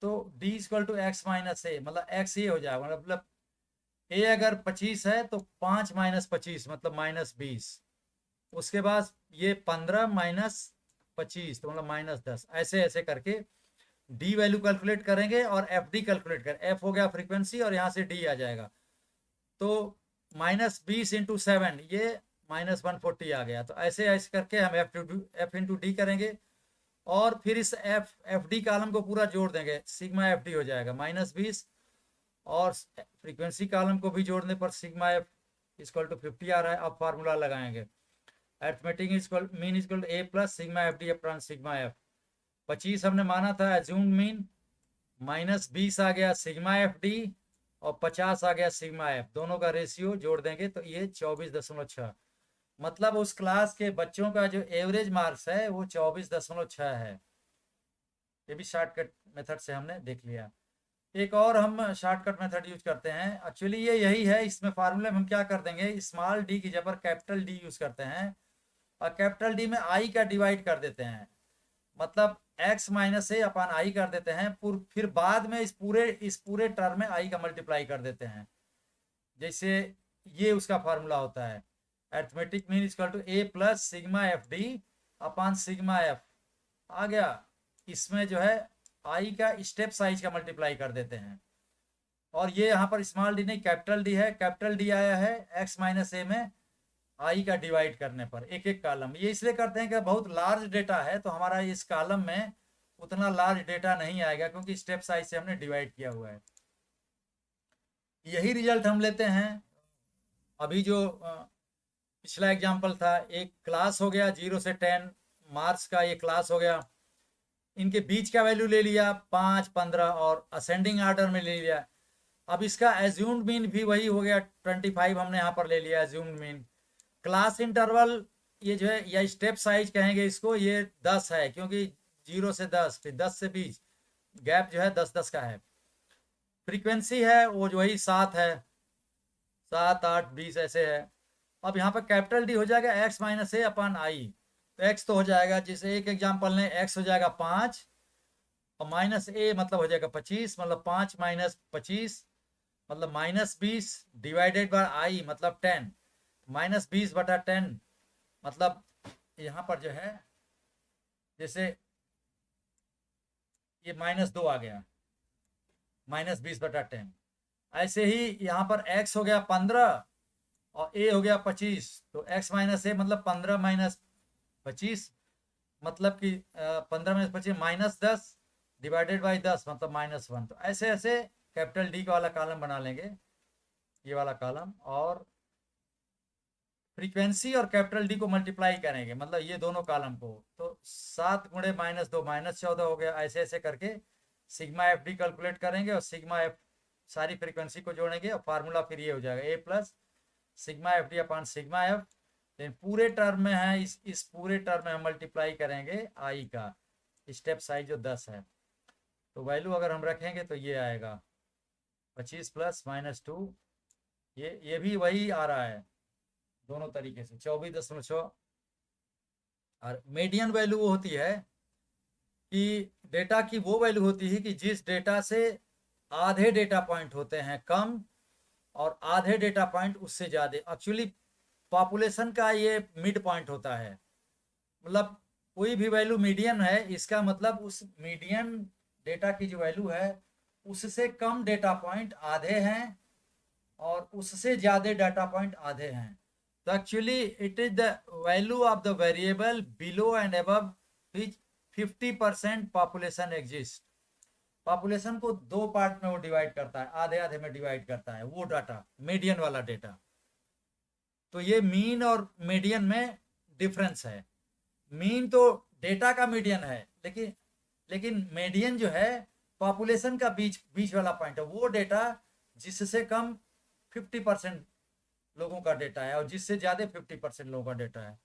तो d equal to x minus a, मतलब एक्स ये हो जाएगा, मतलब ए अगर 25 है तो 5 माइनस 25 मतलब -20। उसके बाद ये 15 माइनस 25 तो मतलब -10। ऐसे ऐसे करके डी वैल्यू कैलकुलेट करेंगे और एफ डी कैलकुलेट करें। एफ हो गया फ्रीक्वेंसी और यहाँ से डी आ जाएगा, तो -20 × 7 ये -140 आ गया। तो ऐसे ऐसे करके हम एफ इंटू डी करेंगे और फिर इस एफ डी कॉलम को पूरा जोड़ देंगे, सिग्मा एफ डी हो जाएगा -20। और फ्रीक्वेंसी कॉलम को भी जोड़ने पर सिग्मा एफ इक्वल टू 50 आ रहा है। अब फार्मूला लगाएंगे, arithmetic equal mean equal to A plus sigma F D upon sigma F. 25 हमने माना था एज्यूम्ड मीन, -20 आ गया सिग्मा एफ डी और 50 आ गया सिग्मा एफ। दोनों का रेशियो जोड़ देंगे तो ये 24.6, मतलब उस क्लास के बच्चों का जो एवरेज मार्क्स है वो 24.6 है। ये भी शॉर्टकट मेथड से हमने देख लिया। एक और हम शॉर्टकट मेथड यूज करते हैं, एक्चुअली ये यही है। इसमें फार्मूले में हम क्या कर देंगे, स्मॉल डी की जगह कैपिटल डी यूज करते हैं और कैपिटल डी में आई का डिवाइड कर देते हैं, मतलब x minus A upon I कर देते हैं। फिर बाद में इस पूरे टर्म में आई का मल्टीप्लाई कर देते हैं। जैसे ये उसका फार्मूला होता है, arithmetic mean equal to A plus sigma F D upon sigma f आ गया। इसमें जो है आई का स्टेप साइज का मल्टीप्लाई कर देते हैं। और ये यहाँ पर स्मॉल डी नहीं कैपिटल डी है, कैपिटल डी आया है x माइनस ए में आई का डिवाइड करने पर एक एक कॉलम। ये इसलिए करते हैं कि बहुत लार्ज डेटा है तो हमारा इस कॉलम में उतना लार्ज डेटा नहीं आएगा, क्योंकि स्टेप साइज से हमने डिवाइड किया हुआ है। यही रिजल्ट हम लेते हैं। अभी जो पिछला एग्जाम्पल था, एक क्लास हो गया 0 से 10 मार्क्स का, ये क्लास हो गया। इनके बीच का वैल्यू ले लिया 5, 15 और असेंडिंग ऑर्डर में ले लिया। अब इसका एज्यूम्ड मीन भी वही हो गया 25 हमने यहाँ पर ले लिया एज्यूम्ड मीन। क्लास इंटरवल ये जो है या स्टेप साइज कहेंगे इसको, ये 10 है, क्योंकि 0 से 10 फिर 10 से 20 गैप जो है 10-10 का है। फ्रीक्वेंसी है वो जो वही 7 है, 7, 8, 20 ऐसे है। अब यहाँ पर कैपिटल डी हो जाएगा x minus A upon I. तो x तो हो जाएगा, जैसे एक एग्जाम्पल ने x हो जाएगा 5 और माइनस ए मतलब हो जाएगा 25, मतलब 5 माइनस 25 मतलब -20 डिवाइडेड बाय आई मतलब 10, -20/10 मतलब यहाँ पर जो है जैसे ये -2 आ गया, -20/10। ऐसे ही यहाँ पर x हो गया 15 और a हो गया 25, तो x माइनस ए मतलब 15 माइनस 25 मतलब कि 15 माइनस 25 -10 डिवाइडेड बाई 10 मतलब -1। तो ऐसे ऐसे कैपिटल डी का वाला कॉलम बना लेंगे, ये वाला कॉलम, और फ्रीक्वेंसी और कैपिटल डी को मल्टीप्लाई करेंगे, मतलब ये दोनों कॉलम को। तो 7 × -2 -14 हो गया। ऐसे ऐसे करके सिग्मा एफ डी कैलकुलेट करेंगे और सिग्मा एफ सारी फ्रीक्वेंसी को जोड़ेंगे और फार्मूला फिर ये हो जाएगा a plus sigma F D upon sigma f. लेकिन पूरे टर्म में है, इस पूरे टर्म में हम मल्टीप्लाई करेंगे आई का स्टेप साइज जो 10 है। तो वैल्यू अगर हम रखेंगे तो ये आएगा 25 + -2, ये भी वही आ रहा है दोनों तरीके से 24.6। और मीडियन वैल्यू वो होती है कि डेटा की वो वैल्यू होती है कि जिस डेटा से आधे डेटा पॉइंट होते हैं कम और आधे डेटा पॉइंट उससे ज़्यादा। एक्चुअली पॉपुलेशन का ये मिड पॉइंट होता है, मतलब कोई भी वैल्यू मीडियन है, इसका मतलब उस मीडियन डेटा की जो वैल्यू है उससे कम डेटा पॉइंट आधे हैं और उससे ज़्यादा डाटा पॉइंट आधे हैं। तो actually it is the value of the variable below and above 50% population exist. Population को दो पार्ट में वो डिवाइड करता है, आधे आधे में डिवाइड करता है वो डाटा, मीडियन वाला डेटा। तो ये मीन और मीडियन में डिफरेंस है। मीन तो डेटा का मीडियन है, लेकिन मीडियन जो है पॉपुलेशन का बीच बीच वाला पॉइंट है, वो डेटा जिससे कम 50% लोगों का डेटा है और जिससे ज्यादा 50% लोगों का डेटा है।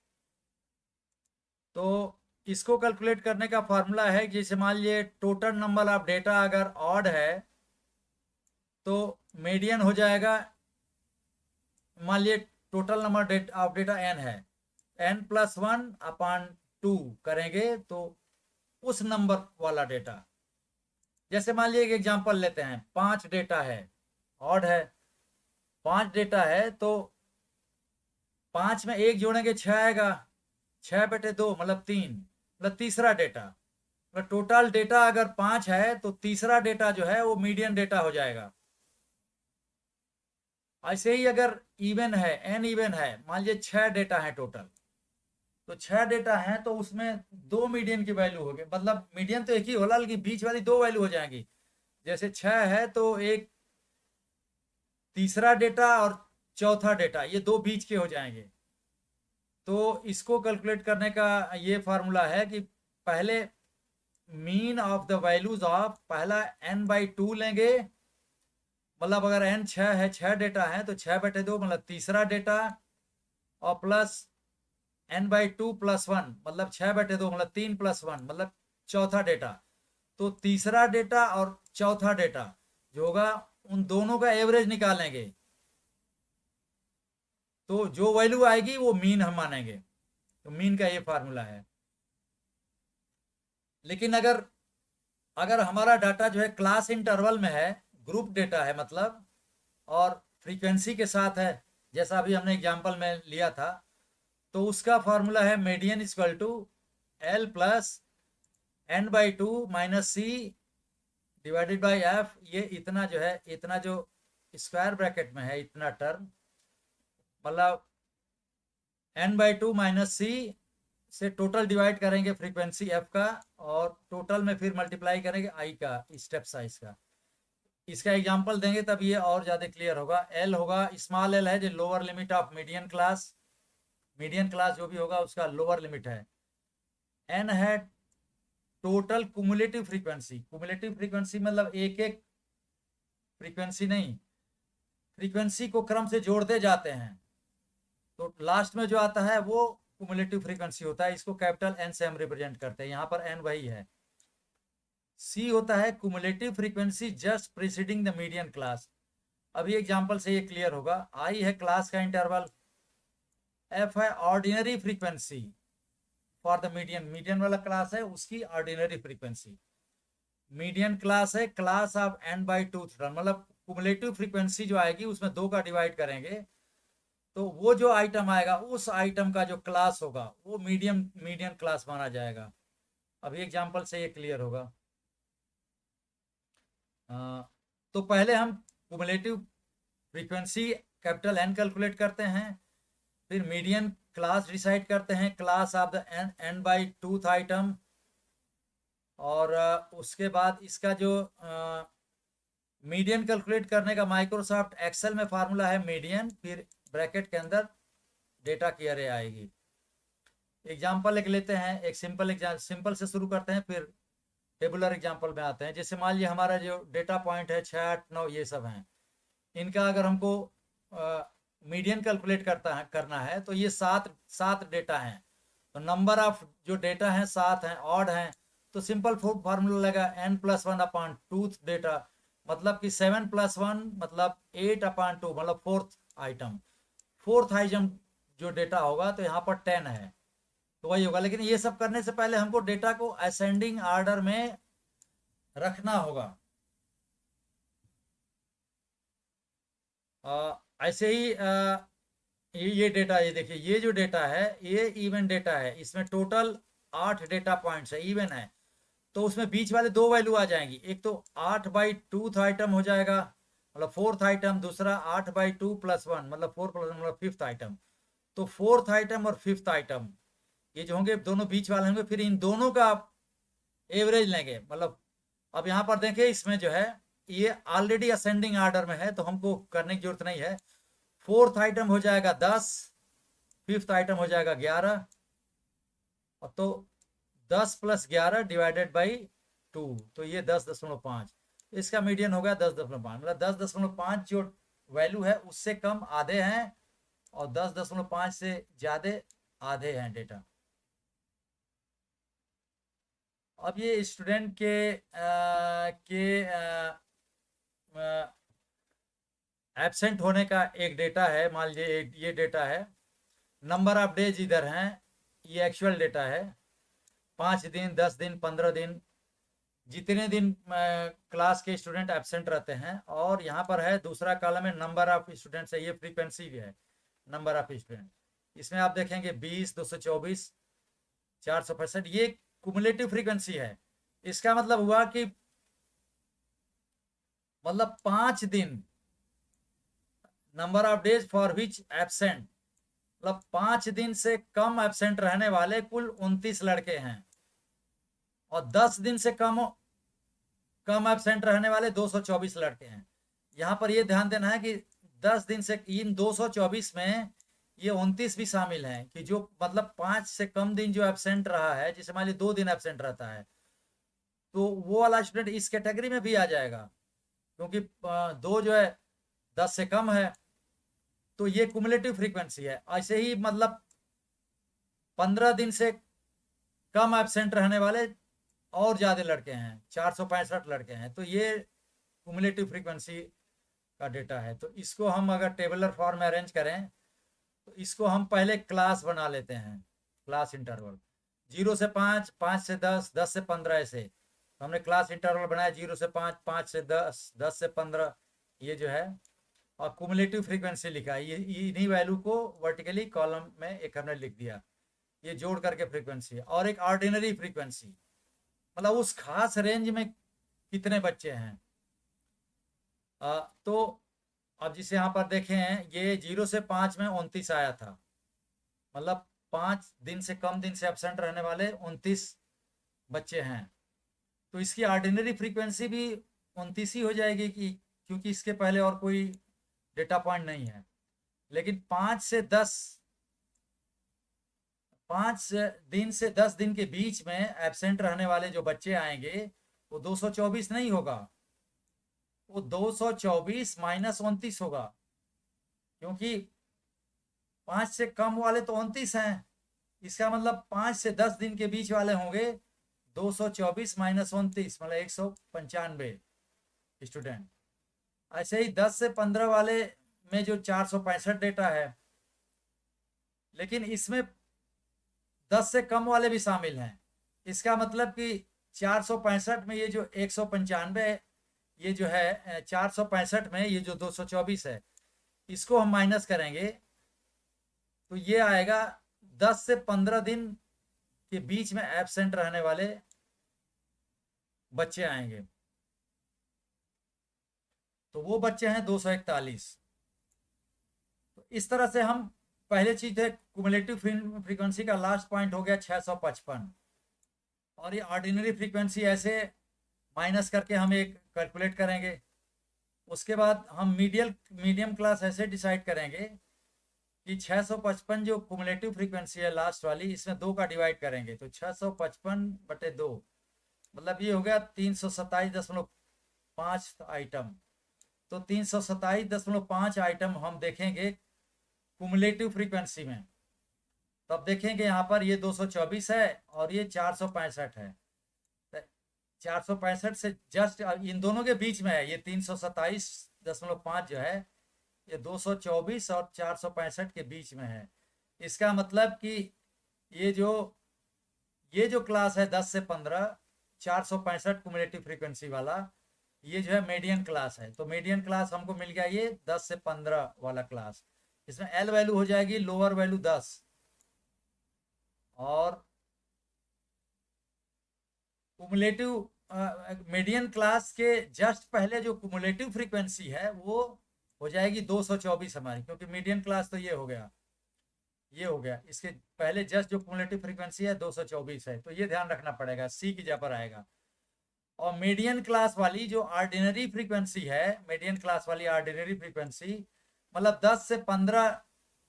तो इसको कैलकुलेट करने का फॉर्मूला है, जैसे मान लीजिए टोटल नंबर ऑफ डेटा अगर ऑड है तो मीडियन हो जाएगा, मान लीजिए total number of data n है, n+1/2 करेंगे तो उस नंबर वाला डेटा, जैसे मान लीजिए एक एग्जांपल लेते हैं, 5 डेटा है, ऑड है, 5 डेटा है तो 5 में 1 जोड़ेंगे 6 आएगा, 6/2 मतलब 3, मतलब तीसरा डेटा। मतलब टोटल डेटा अगर 5 है तो तीसरा डेटा जो है वो मीडियन डेटा हो जाएगा। ऐसे ही अगर इवन है, n इवन है, मान लीजिए 6 डेटा है टोटल, तो 6 डेटा है तो उसमें 2 मीडियन की वैल्यू हो गई, मतलब मीडियन तो एक ही होला लेकिन बीच वाली 2 वैल्यू हो जाएंगी। जैसे 6 है तो एक तीसरा डेटा और चौथा डेटा, ये 2 बीच के हो जाएंगे। तो इसको कैलकुलेट करने का ये फार्मूला है कि पहले mean of the values of, पहला n/2 लेंगे, मतलब अगर n 6 है, 6 डेटा है तो 6/2 मतलब तीसरा डेटा, और प्लस n/2 + 1 मतलब 6/2 मतलब 3+1 मतलब चौथा डेटा। तो तीसरा डेटा और चौथा डेटा जो होगा उन दोनों का एवरेज निकालेंगे, तो जो वैल्यू आएगी वो मीन हम मानेंगे। तो मीन का ये फार्मूला है। लेकिन अगर हमारा डाटा जो है क्लास इंटरवल में है, ग्रुप डेटा है मतलब, और फ्रीक्वेंसी के साथ है, जैसा अभी हमने एग्जांपल में लिया था, तो उसका फार्मूला है median equal to L + n/2 - c divided by f। ये इतना जो है, इतना जो स्क्वायर ब्रैकेट में है इतना टर्म, मतलब n/2 - c से टोटल डिवाइड करेंगे फ्रीक्वेंसी f का, और टोटल में फिर मल्टीप्लाई करेंगे i का, स्टेप साइज का। इसका एग्जांपल देंगे तब ये और ज्यादा क्लियर होगा। l होगा, स्मॉल l है जो lower limit of median class, median class जो भी होगा उसका लोअर लिमिट है। n है total cumulative frequency, cumulative frequency मतलब एक एक फ्रीक्वेंसी नहीं, फ्रीक्वेंसी को क्रम से जोड़ते जाते हैं, तो लास्ट में जो आता है वो कुमुलेटिव फ्रीक्वेंसी होता है। इसको कैपिटल N से हम रिप्रेजेंट करते हैं, यहाँ पर N वही है। C होता है cumulative frequency just preceding the median class. अभी एग्जांपल से ये क्लियर होगा। I है क्लास का इंटरवल, F है ordinary frequency for the median, median वाला क्लास है उसकी ऑर्डिनरी फ्रीक्वेंसी। मीडियन क्लास है क्लास ऑफ n/2, मतलब कुमुलेटिव फ्रीक्वेंसी जो आएगी उसमें 2 का डिवाइड करेंगे तो वो जो आइटम आएगा उस आइटम का जो क्लास होगा वो मीडियन क्लास माना जाएगा। अभी एग्जांपल से ये क्लियर होगा। तो पहले हम cumulative frequency capital N calculate करते हैं, फिर मीडियन क्लास डिसाइड करते हैं, class of the n/2 item, और उसके बाद इसका जो मीडियन कैलकुलेट करने का माइक्रोसॉफ्ट एक्सेल में फार्मूला है मीडियन, फिर ब्रैकेट के अंदर डेटा की अरे आएगी। एग्जांपल एक लेते हैं, एक सिंपल से शुरू करते हैं, फिर टेबुलर एग्जांपल में आते हैं। जैसे मान लीजिए हमारा जो डेटा पॉइंट है 6, 8, 9 ये सब हैं, इनका अगर हमको मीडियन कैलकुलेट करना है तो ये 7 डेटा हैं, तो नंबर ऑफ जो डेटा हैं 7 हैं, ऑड हैं, तो सिंपल फार्मूला लगा n+1/2 डेटा, मतलब कि 7+1 मतलब 8/2 मतलब फोर्थ आइटम जो डेटा होगा तो यहाँ पर 10 है, तो वही होगा। लेकिन ये सब करने से पहले हमको डेटा को असेंडिंग ऑर्डर में रखना होगा। ऐसे ही ये डेटा, ये देखिए ये जो डेटा है ये इवन डेटा है, इसमें टोटल 8 डेटा पॉइंट्स है, इवन है, तो उसमें बीच वाले 2 वैल्यू आ जाएंगी। एक तो 8/2 आइटम हो जाएगा मतलब फोर्थ आइटम, दूसरा 8/2 + 1 मतलब 4+1 मतलब फिफ्थ आइटम। तो फोर्थ आइटम और फिफ्थ आइटम ये जो होंगे दोनों बीच वाले होंगे, फिर इन दोनों का एवरेज लेंगे। मतलब अब यहाँ पर देखें, इसमें जो है ये ऑलरेडी असेंडिंग ऑर्डर में है, तो हमको करने की जरूरत नहीं है। फोर्थ आइटम हो जाएगा 10, फिफ्थ आइटम हो जाएगा 11, और तो 10 + 11 डिवाइडेड बाई 2, तो ये 10.5। इसका मीडियन हो गया 10.5। मतलब 10.5 जो वैल्यू है उससे कम आधे हैं, और 10.5 से ज्यादा आधे हैं डेटा। अब ये स्टूडेंट के एब्सेंट होने का एक डेटा है। मान लीजिए ये डेटा है, नंबर ऑफ डेज इधर हैं, ये एक्चुअल डेटा है। 5 दिन, 10 दिन, 15 दिन, जितने दिन क्लास के स्टूडेंट एब्सेंट रहते हैं। और यहाँ पर है दूसरा कॉलम है नंबर ऑफ स्टूडेंट्स है, ये फ्रीक्वेंसी भी है, नंबर ऑफ स्टूडेंट। इसमें आप देखेंगे 20, 224, 465, ये कुमुलेटिव फ्रीक्वेंसी है। इसका मतलब हुआ कि मतलब 5 दिन, number of days for which absent, मतलब 5 दिन से कम एब्सेंट रहने वाले कुल 29 लड़के हैं, और 10 दिन से कम एब्सेंट रहने वाले 224 लड़के हैं। यहाँ पर ये ध्यान देना है कि 10 दिन से इन 224 में ये 29 भी शामिल हैं, कि जो मतलब 5 से कम दिन जो एब्सेंट रहा है, जैसे मान लीजिए 2 दिन एब्सेंट रहता है, तो वो वाला स्टूडेंट इस कैटेगरी में भी आ जाएगा, क्योंकि 2 जो है 10 से कम है। तो ये कुमुलेटिव फ्रीक्वेंसी है। ऐसे ही मतलब 15 दिन से कम एब्सेंट रहने वाले और ज्यादा लड़के हैं, 465 लड़के हैं। तो ये कुमुलेटिव फ्रीक्वेंसी का डेटा है। तो इसको हम अगर टेबलर फॉर्म में अरेंज करें, तो इसको हम पहले क्लास बना लेते हैं, क्लास इंटरवल 0 से 5, 5 से 10, 10 से 15, ऐसे। तो हमने क्लास इंटरवल बनाया 0 से 5, 5 से 10, 10 से 15, ये जो है। और कुमुलेटिव फ्रीक्वेंसी लिखा है, ये इन्हीं वैल्यू को वर्टिकली कॉलम में एक हमने लिख दिया, ये जोड़ करके फ्रीक्वेंसी। और एक ऑर्डिनरी फ्रीक्वेंसी, मतलब उस खास रेंज में कितने बच्चे हैं। तो अब जिसे यहाँ पर देखें, ये 0 से 5 में 29 आया था, मतलब 5 दिन से कम दिन से एब्सेंट रहने वाले 29 बच्चे हैं। तो इसकी ऑर्डिनरी फ्रीक्वेंसी भी 29 ही हो जाएगी, कि क्योंकि इसके पहले और कोई डेटा पॉइंट नहीं है। लेकिन 5 दिन से 10 दिन के बीच में एब्सेंट रहने वाले जो बच्चे आएंगे, वो 224 नहीं होगा, वो 224 माइनस 29 होगा, क्योंकि 5 से कम वाले तो 29 हैं। इसका मतलब 5 से 10 दिन के बीच वाले होंगे 224 माइनस 29, मतलब 195 स्टूडेंट। ऐसे ही 10 से 15 वाले में जो 465 डेटा है, लेकिन इसमें 10 से कम वाले भी शामिल हैं। इसका मतलब कि 465 में ये जो 195, ये जो है 465 में ये जो 224 है, इसको हम माइनस करेंगे, तो ये आएगा 10 से 15 दिन के बीच में एब्सेंट रहने वाले बच्चे आएंगे। तो वो बच्चे हैं 241। तो इस तरह से हम पहले चीज है कुमुलेटिव फ्रीक्वेंसी का लास्ट पॉइंट हो गया 655। और ये ऑर्डिनरी फ्रीक्वेंसी ऐसे माइनस करके हम एक कैलकुलेट करेंगे। उसके बाद हम मीडियम क्लास ऐसे डिसाइड करेंगे कि 655 जो कुमुलेटिव फ्रीक्वेंसी है लास्ट वाली, इसमें 2 का डिवाइड करेंगे, तो 655/2, मतलब ये हो गया 327.5 आइटम। तो 327.5 आइटम हम देखेंगे कुमुलेटिव फ्रीक्वेंसी में। तब देखेंगे यहाँ पर ये 224 है और ये 465 है। 465 से जस्ट इन दोनों के बीच में है, ये 327.5 जो है, ये 224 और 465 के बीच में है। इसका मतलब कि ये जो क्लास है 10 से 15, 465 कुमुलेटिव फ्रीक्वेंसी वाला, ये जो है मीडियन क्लास है। तो मीडियन क्लास हमको मिल गया ये 10 से 15 वाला क्लास। इसमें एल वैल्यू हो जाएगी लोअर वैल्यू 10, और कुमुलेटिव मीडियन क्लास के जस्ट पहले जो कुमुलेटिव फ्रीक्वेंसी है वो हो जाएगी 224 हमारी, क्योंकि मीडियन क्लास तो ये हो गया, ये हो गया। इसके पहले जस्ट जो क्युमुलेटिव फ्रीक्वेंसी है 224 है, तो ये ध्यान रखना पड़ेगा, सी की जगह पर आएगा। और मीडियन क्लास वाली जो ऑर्डिनरी फ्रीक्वेंसी है, मीडियन क्लास वाली ऑर्डिनरी फ्रीक्वेंसी मतलब 10 से 15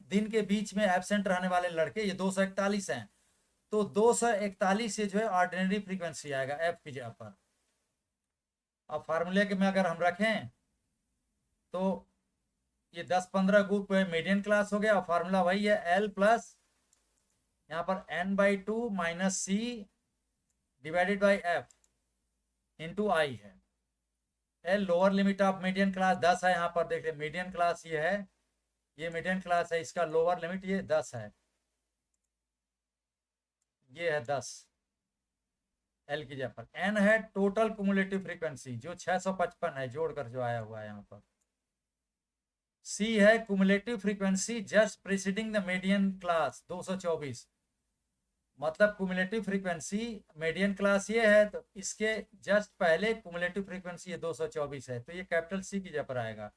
दिन के बीच में एब्सेंट रहने वाले लड़के, ये 241 हैं, तो 241 ये जो है ऑर्डिनरी फ्रीक्वेंसी आएगा एफ की जगह पर। अब फार्मूले के में अगर हम रखें तो ये 10-15 ग्रुप मीडियन क्लास हो गया, और फार्मूला वही है एल प्लस यहाँ पर n/2 minus c divided by f into i है। L lower limit of median class 10 है, यहाँ पर देख रहे मीडियन क्लास ये है, ये मीडियन क्लास है, इसका लोअर लिमिट ये 10 है, ये है 10 एल की जगह पर। एन है टोटल कुमुलेटिव फ्रीक्वेंसी जो 655 है जोड़कर जो आया हुआ है यहाँ पर। सी है cumulative frequency just preceding the median class 224, मतलब कुमुलेटिव फ्रीक्वेंसी मीडियन क्लास ये है, तो इसके जस्ट पहले कुमुलेटिव फ्रीक्वेंसी ये 224 है, तो ये कैपिटल सी की जगह पर आएगा।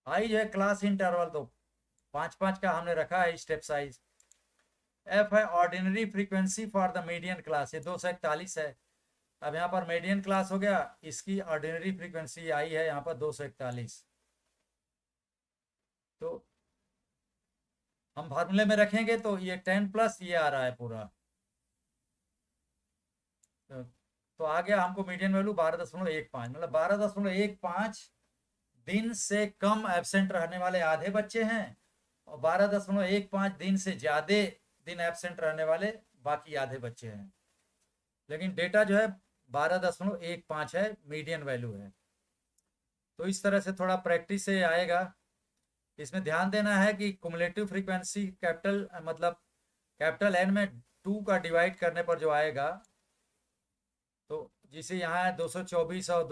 आई जो है क्लास इंटरवल, तो 5-5 का हमने रखा है स्टेप साइज। एफ है ordinary frequency for the median class, ये 241 है। अब यहाँ पर मीडियन क्लास हो गया, इसकी ऑर्डिनरी फ्रीक्वेंसी आई है यहाँ पर 241, तो हम फार्मूले में रखेंगे तो ये 10 प्लस ये आ रहा है पूरा, तो आ गया हमको मीडियन वैल्यू 12.15, मतलब 12.15 दिन से कम एब्सेंट रहने वाले आधे बच्चे हैं, और 12.15 दिन से ज्यादा दिन एब्सेंट रहने वाले बाकी आधे बच्चे हैं। लेकिन डेटा जो है 12.15 है, मीडियन वैल्यू है। तो इस तरह से थोड़ा प्रैक्टिस से आएगा। इसमें ध्यान देना है कि कुमुलेटिव फ्रीक्वेंसी कैपिटल मतलब कैपिटल एन में 2 का डिवाइड करने पर जो आएगा, तो जिसे यहाँ है 224 और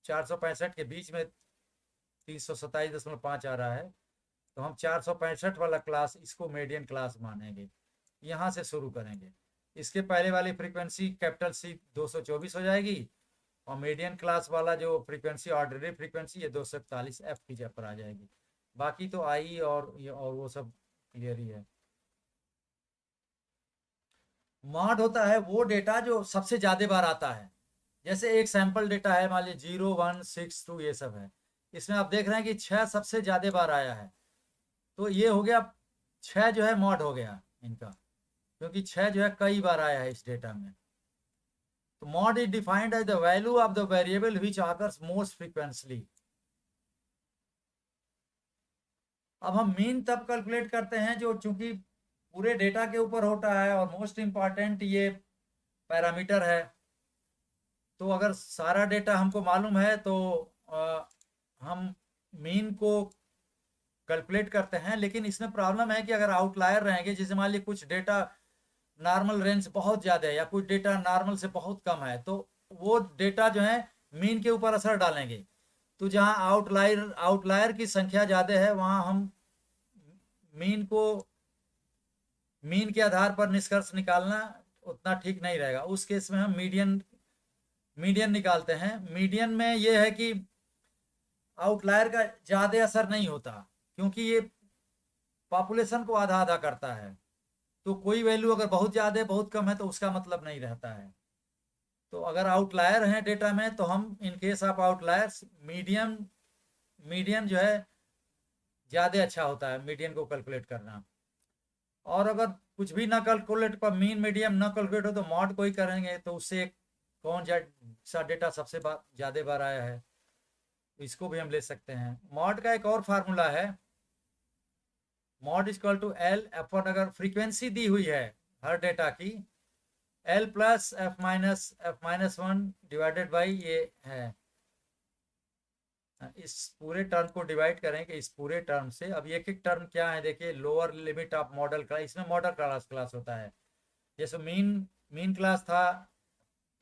465 के बीच में 327.5 आ रहा है, तो हम 465 वाला क्लास इसको मीडियन क्लास मानेंगे, यहाँ से शुरू करेंगे। इसके पहले वाली फ्रीक्वेंसी कैपिटल सी 224 हो जाएगी, और मीडियन क्लास वाला जो फ्रीक्वेंसी ऑर्डिनरी फ्रीक्वेंसी ये 241 एफ की जगह पर आ जाएगी। बाकी तो आई और वो सब क्लियर ही है। मॉड होता है वो डेटा जो सबसे ज्यादा बार आता है, जैसे एक सैंपल डेटा है, मान लीजिए 0, 1, 6, 2 ये सब है, इसमें आप देख रहे हैं कि 6 सबसे ज्यादा बार आया है, तो ये हो गया 6 जो है मॉड हो गया इनका, क्योंकि 6 जो है कई बार आया है इस डेटा में। तो mode is defined as the value of the variable which occurs most frequently. अब हम मीन तब कैलकुलेट करते हैं जो चूंकि पूरे डेटा के ऊपर होता है, और मोस्ट इंपॉर्टेंट ये पैरामीटर है, तो अगर सारा डेटा हमको मालूम है तो हम मीन को कैलकुलेट करते हैं। लेकिन इसमें प्रॉब्लम है कि अगर आउटलायर रहेंगे, जैसे मान लीजिए कुछ डेटा नॉर्मल रेंज बहुत ज़्यादा है या कुछ डेटा नॉर्मल से बहुत कम है, तो वो डेटा जो है मीन के ऊपर असर डालेंगे। तो जहाँ आउटलायर की संख्या ज़्यादा है वहाँ हम मीन के आधार पर निष्कर्ष निकालना उतना ठीक नहीं रहेगा। उस केस में हम मीडियन निकालते हैं। मीडियन में ये है कि आउटलायर का ज़्यादा असर नहीं होता, क्योंकि ये पॉपुलेशन को आधा आधा करता है, तो कोई वैल्यू अगर बहुत ज़्यादा बहुत कम है तो उसका मतलब नहीं रहता है। तो अगर आउटलायर हैं डेटा में तो हम in case of outliers median जो है ज़्यादा अच्छा होता है मीडियन को कैलकुलेट करना। और अगर कुछ भी ना कैलकुलेट पर मीन मीडियम ना कैलकुलेट हो तो मॉड को ही करेंगे, तो उससे कौन सा डेटा सबसे ज़्यादा बार आया है, तो इसको भी हम ले सकते हैं। मॉड का एक और फार्मूला है, mode is equal to L एफ1, अगर फ्रीक्वेंसी दी हुई है हर डेटा की, L plus f-1 divided by ये है, इस पूरे टर्म को डिवाइड करेंगे इस पूरे टर्म से। अब एक एक टर्म क्या है देखिए, lower limit of model class, इसमें मॉडल क्लास होता है, जैसे मीन क्लास था,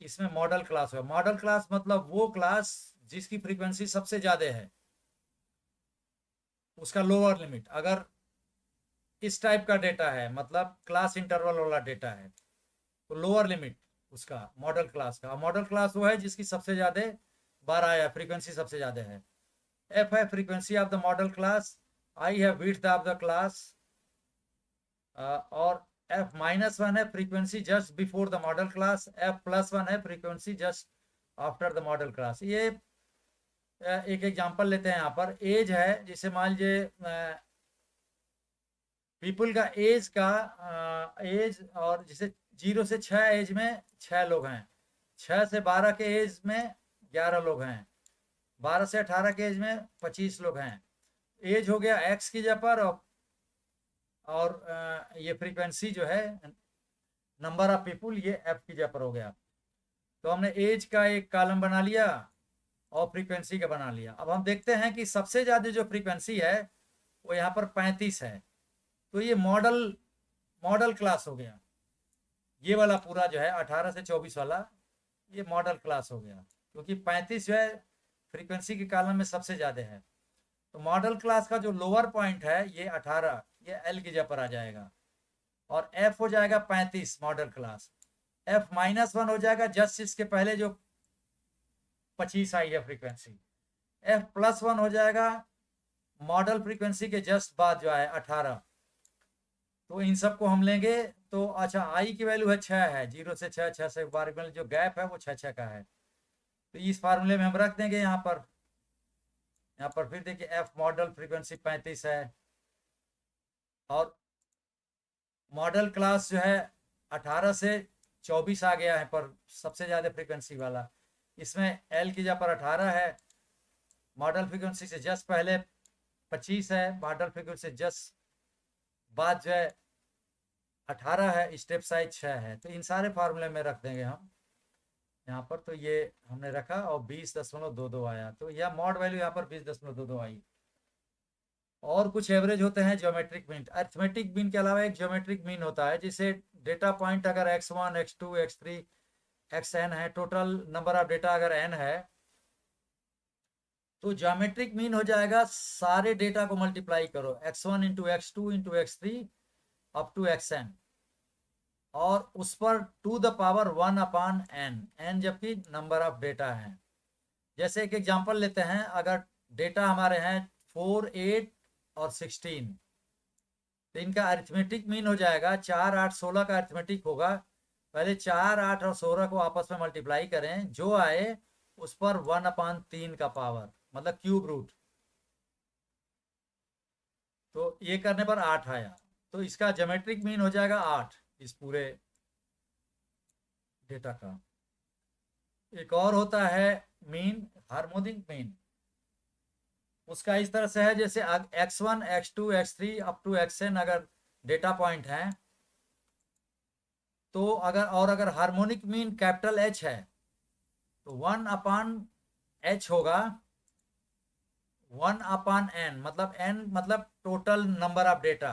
इसमें मॉडल क्लास हुआ। मॉडल क्लास मतलब वो क्लास जिसकी फ्रीक्वेंसी सबसे ज्यादा है, उसका लोअर लिमिट। अगर इस टाइप का डेटा है, मतलब क्लास इंटरवल वाला डेटा है, तो लोअर लिमिट उसका मॉडल क्लास का। मॉडल क्लास वो है जिसकी सबसे ज्यादा बार आया, फ्रीक्वेंसी सबसे ज्यादा है। एफ है frequency of the modal class, i है विड्थ ऑफ द क्लास, और f-1 है frequency just before the modal class, f+1 है frequency just after the modal class. ये एक एग्जांपल लेते हैं यहाँ पर। एज है, जिसे मान लीजिए पीपल का एज और जैसे 0 से 6 एज में 6 लोग हैं, 6 से 12 के एज में 11 लोग हैं, 12 से 18 के एज में 25 लोग हैं। एज हो गया एक्स की जगह पर, और ये फ्रीक्वेंसी जो है नंबर ऑफ पीपुल ये एफ की जगह पर हो गया। तो हमने एज का एक कॉलम बना लिया और फ्रीक्वेंसी का बना लिया। अब हम देखते हैं कि सबसे ज़्यादा जो फ्रीक्वेंसी है वो यहाँ पर 35 है। तो ये मॉडल क्लास हो गया। ये वाला पूरा जो है 18 से 24 वाला ये मॉडल क्लास हो गया, क्योंकि 35 जो है फ्रीक्वेंसी के कॉलम में सबसे ज़्यादा है। तो मॉडल क्लास का जो लोअर पॉइंट है ये 18, ये एल की जगह पर आ जाएगा, और एफ हो जाएगा 35 मॉडल क्लास। f-1 हो जाएगा जस्ट इसके पहले जो 25 आई है फ्रीक्वेंसी। f+1 हो जाएगा मॉडल फ्रीक्वेंसी के जस्ट बाद जो है 18। तो इन सबको हम लेंगे तो अच्छा आई की वैल्यू है 6 है, 0 से 6, 6 से 12 में जो गैप है वो 6 का है। तो इस फार्मूले में हम रख देंगे यहाँ पर फिर देखिए एफ मॉडल फ्रीक्वेंसी 35 है, और मॉडल क्लास जो है 18 से 24 आ गया है पर सबसे ज़्यादा फ्रीक्वेंसी वाला। इसमें एल की जगह पर 18 है, मॉडल फ्रीक्वेंसी से जस्ट पहले 25 है, मॉडल फ्रीक्वेंसी जस्ट बाद जो है 18 है, स्टेप साइज 6 है। तो इन सारे फार्मूले में रख देंगे हम यहाँ पर। तो ये हमने रखा और 20.22 आया, तो यह मॉड वैल्यू यहाँ पर 20.22 आई। और कुछ एवरेज होते हैं ज्योमेट्रिक मीन। अरिथमेटिक मीन के अलावा एक ज्योमेट्रिक मीन होता है, जिसे डेटा पॉइंट अगर x1 x2 x3 xn है, टोटल नंबर ऑफ डेटा अगर n है, तो ज्योमेट्रिक मीन हो जाएगा सारे डेटा को मल्टीप्लाई करो x1 into x2 into x3 up to xn, और उस पर to the power 1/n, n जबकि नंबर ऑफ डेटा है। जैसे एक एग्जांपल लेते हैं, अगर डेटा हमारे हैं 4, 8 और 16, तो इनका अरिथमेटिक मीन हो जाएगा 4, 8, 16 का अरिथमेटिक होगा। पहले 4, 8 और 16 को आपस में मल्टीप्लाई करें, जो आए उस पर 1/3 का पावर, मतलब क्यूब रूट। तो ये करने पर 8 आया, तो इसका ज्योमेट्रिक मीन हो जाएगा 8 इस पूरे डेटा का। एक और होता है मीन, हार्मोनिक मीन। उसका इस तरह से है, जैसे x1 x2 x3 up to xn अगर डेटा पॉइंट है, तो अगर हार्मोनिक मीन कैपिटल H है तो 1/h होगा, 1/n, मतलब n मतलब टोटल नंबर ऑफ डेटा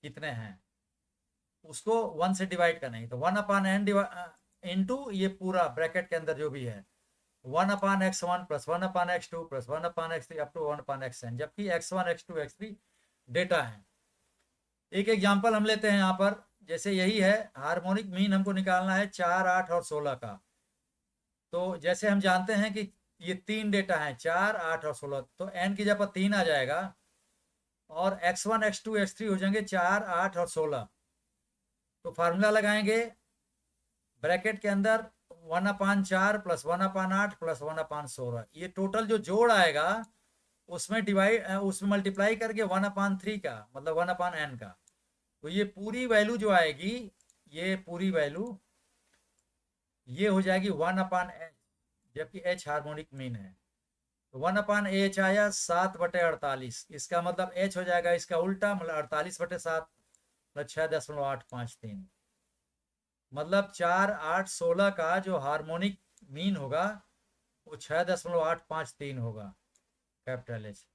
कितने हैं उसको 1 से डिवाइड करना है। तो 1/n इंटू ये पूरा ब्रैकेट के अंदर जो भी है 1/x1 plus 1/x2 plus 1/x3 up to 1/xn, जबकि x1 x2 x3 डेटा है। एक एग्जांपल हम लेते हैं यहाँ पर, जैसे यही है हार्मोनिक मीन हमको निकालना है 4, 8 और 16 का। तो जैसे हम जानते हैं कि ये 3 डेटा हैं 4, 8 और 16, तो n की जगह पर 3 आ जाएगा, और x1 x2 x3 हो जाएंगे 4, 8 और 16। तो फार्मूला लगाएंगे ब्रैकेट के अंदर 1/4 प्लस 1/8 प्लस 1/16, ये टोटल जो जोड़ आएगा उसमें मल्टीप्लाई करके 1/3 का, मतलब 1/n का। तो ये पूरी वैल्यू जो आएगी, ये पूरी वैल्यू ये हो जाएगी 1/h, जबकि h हार्मोनिक मीन है। तो 1/h आया 7/48, इसका मतलब h हो जाएगा इसका उल्टा, मतलब 48/7, मतलब 6.853। मतलब 4, 8, 16 का जो हार्मोनिक मीन होगा वो 6.853 होगा, कैपिटल एच।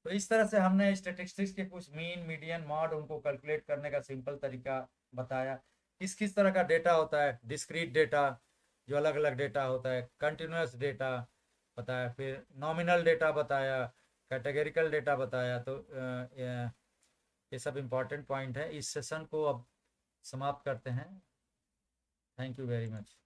तो इस तरह से हमने स्टेटिस्टिक्स के कुछ मीन, मीडियन, मॉड उनको कैलकुलेट करने का सिंपल तरीका बताया। किस किस तरह का डेटा होता है, डिस्क्रीट डेटा जो अलग अलग डेटा होता है, कंटिन्यूस डेटा बताया, फिर नॉमिनल डेटा बताया, कैटेगरिकल डेटा बताया। तो ये सब इम्पोर्टेंट पॉइंट है। इस सेशन को अब समाप्त करते हैं। Thank you very much.